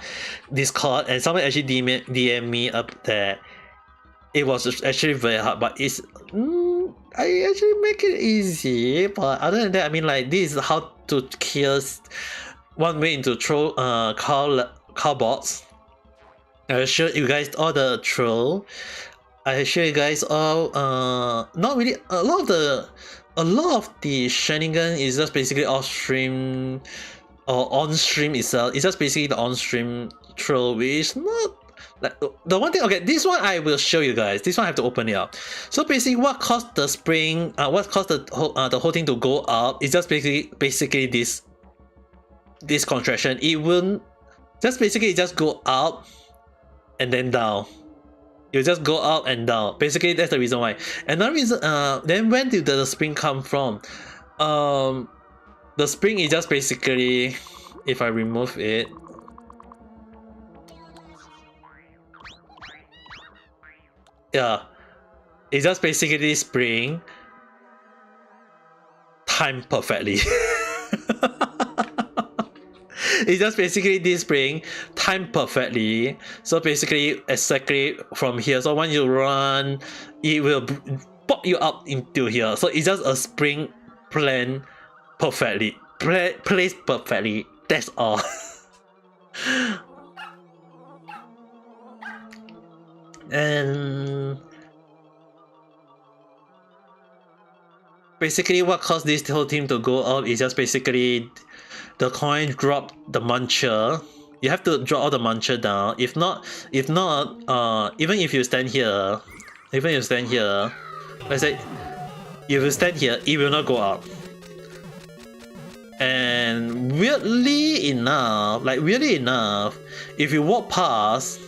Discord, and someone actually DM me up there. It was actually very hard, but it's I actually make it easy. But other than that, I mean, like, this is how to kill one way into throw cow bots. I show you guys all the troll. I show you guys all not really a lot of the shenanigan is just basically off stream or on stream itself. It's just basically the on stream troll, which is not like the one thing. Okay, this one I will show you guys. This one I have to open it up. So basically, what caused the spring? What caused the whole thing to go up? Is just basically this contraction. It will just basically just go up and then down. You just go up and down. Basically, that's the reason why. Another reason, then when did the spring come from? The spring is just basically, if I remove it, yeah, it's just basically spring timed perfectly. It's just basically this spring timed perfectly. So basically exactly from here. So when you run, it will pop you up into here. So it's just a spring planned perfectly. Placed perfectly. That's all. And basically what caused this whole team to go up is just basically the coin dropped the Muncher. You have to drop all the Muncher down. If not, even if you stand here, let's say, if you stand here, it will not go up. And weirdly enough, if you walk past,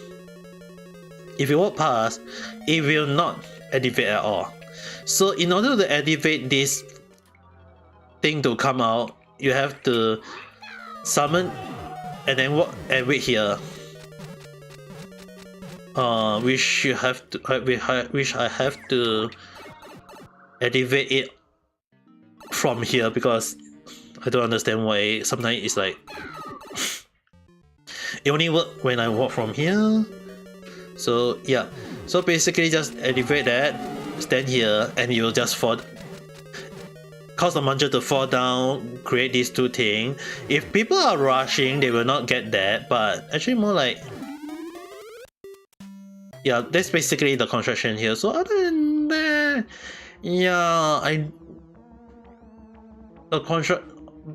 it will not activate at all. So in order to activate this thing to come out, you have to summon and then walk and wait here. Which I have to activate it from here, because I don't understand why sometimes it's like it only works when I walk from here. So yeah, so basically just activate that, stand here, and you'll just fall. Cause the Muncher to fall down, create these two things. If people are rushing, they will not get that, but actually more like, yeah, that's basically the construction here. So other than that, yeah,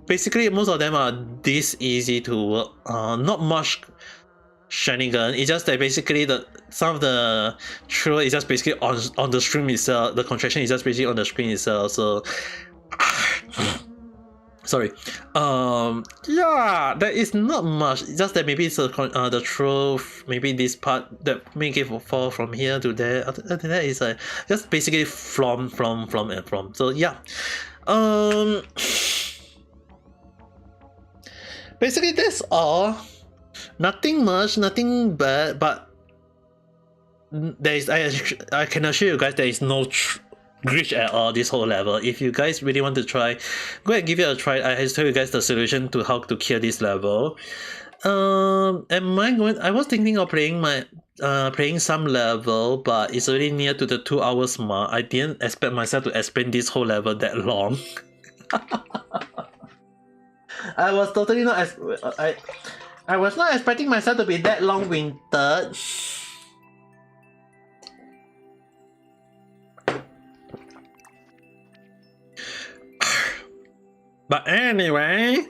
basically most of them are this easy to work. Not much shenanigan. It's just that basically some of the troll is just basically on the stream itself. The contraction is just basically on the screen itself. So sorry. Yeah, there is not much. It's just that maybe it's the troll. Maybe this part that make it fall from here to there. Other than that, is just basically from. So yeah. Basically that's all. Nothing much, nothing bad, but there is. I can assure you guys there is no glitch at all this whole level. If you guys really want to try, go and give it a try. I have told you guys the solution to how to kill this level. I was thinking of playing some level, but it's already near to the 2 hours mark. I didn't expect myself to explain this whole level that long. I was totally not. I was not expecting myself to be that long-winded. But anyway,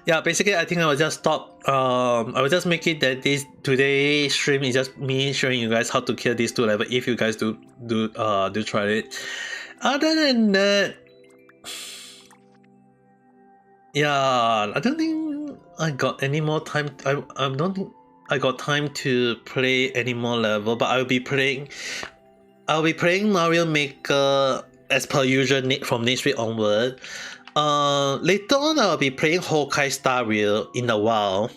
yeah, basically I think I will just stop. I will just make it that today's stream is just me showing you guys how to kill these two levels if you guys do try it. Other than that, Yeah, I don't think I got any more time. I don't think I got time to play any more level, but I'll be playing Mario Maker as per usual from next week onward. Later on I'll be playing Honkai Star Rail in a while.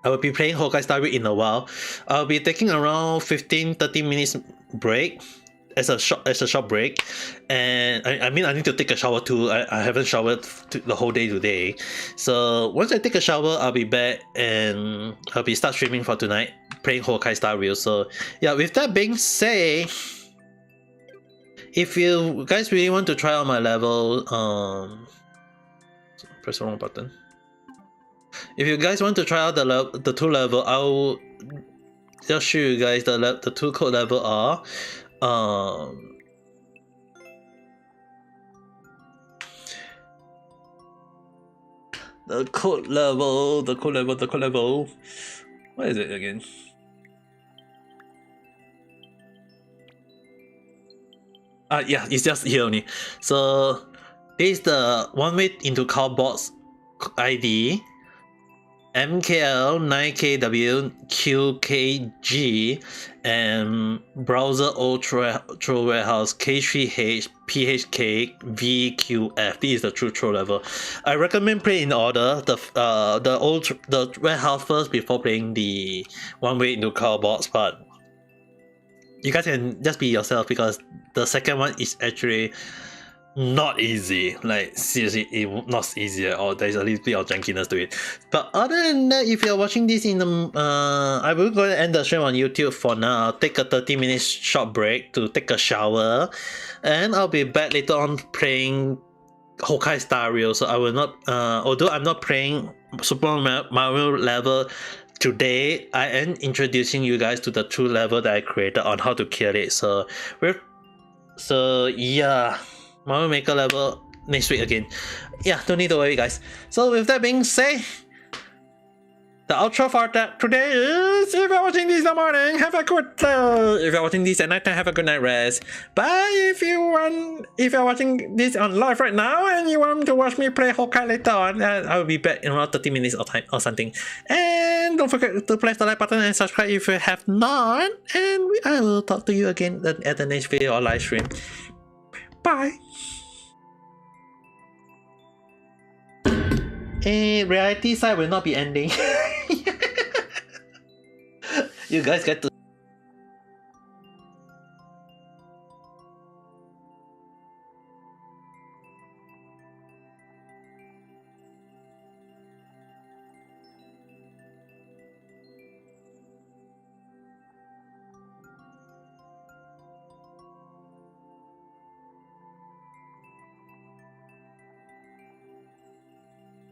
I'll be taking around 15-30 minutes break as a short break, and I mean I need to take a shower too. I haven't showered the whole day today, so once I take a shower I'll be back and I'll be start streaming for tonight playing Honkai Star Rail. So yeah, with that being said, if you guys really want to try out my level, press the wrong button. If you guys want to try out the two level, I'll just show you guys the two code level are the code level. What is it again? Yeah, it's just here only. So this is the one way into Cowbots ID MKL9KWQKG and browser ultra warehouse K3HPHKVQF. This is the true troll level. I recommend playing in order the warehouse first before playing the one way into Cowbots, but you guys can just be yourself because the second one is actually not easy. Like seriously, it not easy at all. There's a little bit of jankiness to it. But other than that, if you're watching this in the I will go and end the stream on YouTube for now. I'll take a 30-minute short break to take a shower, and I'll be back later on playing Honkai Star Rail. So I will not although I'm not playing Super Mario level today, I am introducing you guys to the two level that I created on how to kill it. So yeah, Mario Maker level next week again. Yeah, don't need to worry guys. So with that being said, the outro for that today is, if you're watching this in the morning, have a good day. If you're watching this at night time, have a good night rest. Bye. If you're watching this on live right now and you want to watch me play Honkai later on, I'll be back in around 30 minutes or time or something. And don't forget to press the like button and subscribe if you have not. And I will talk to you again at the next video or live stream. Bye. Reality side will not be ending. You guys get to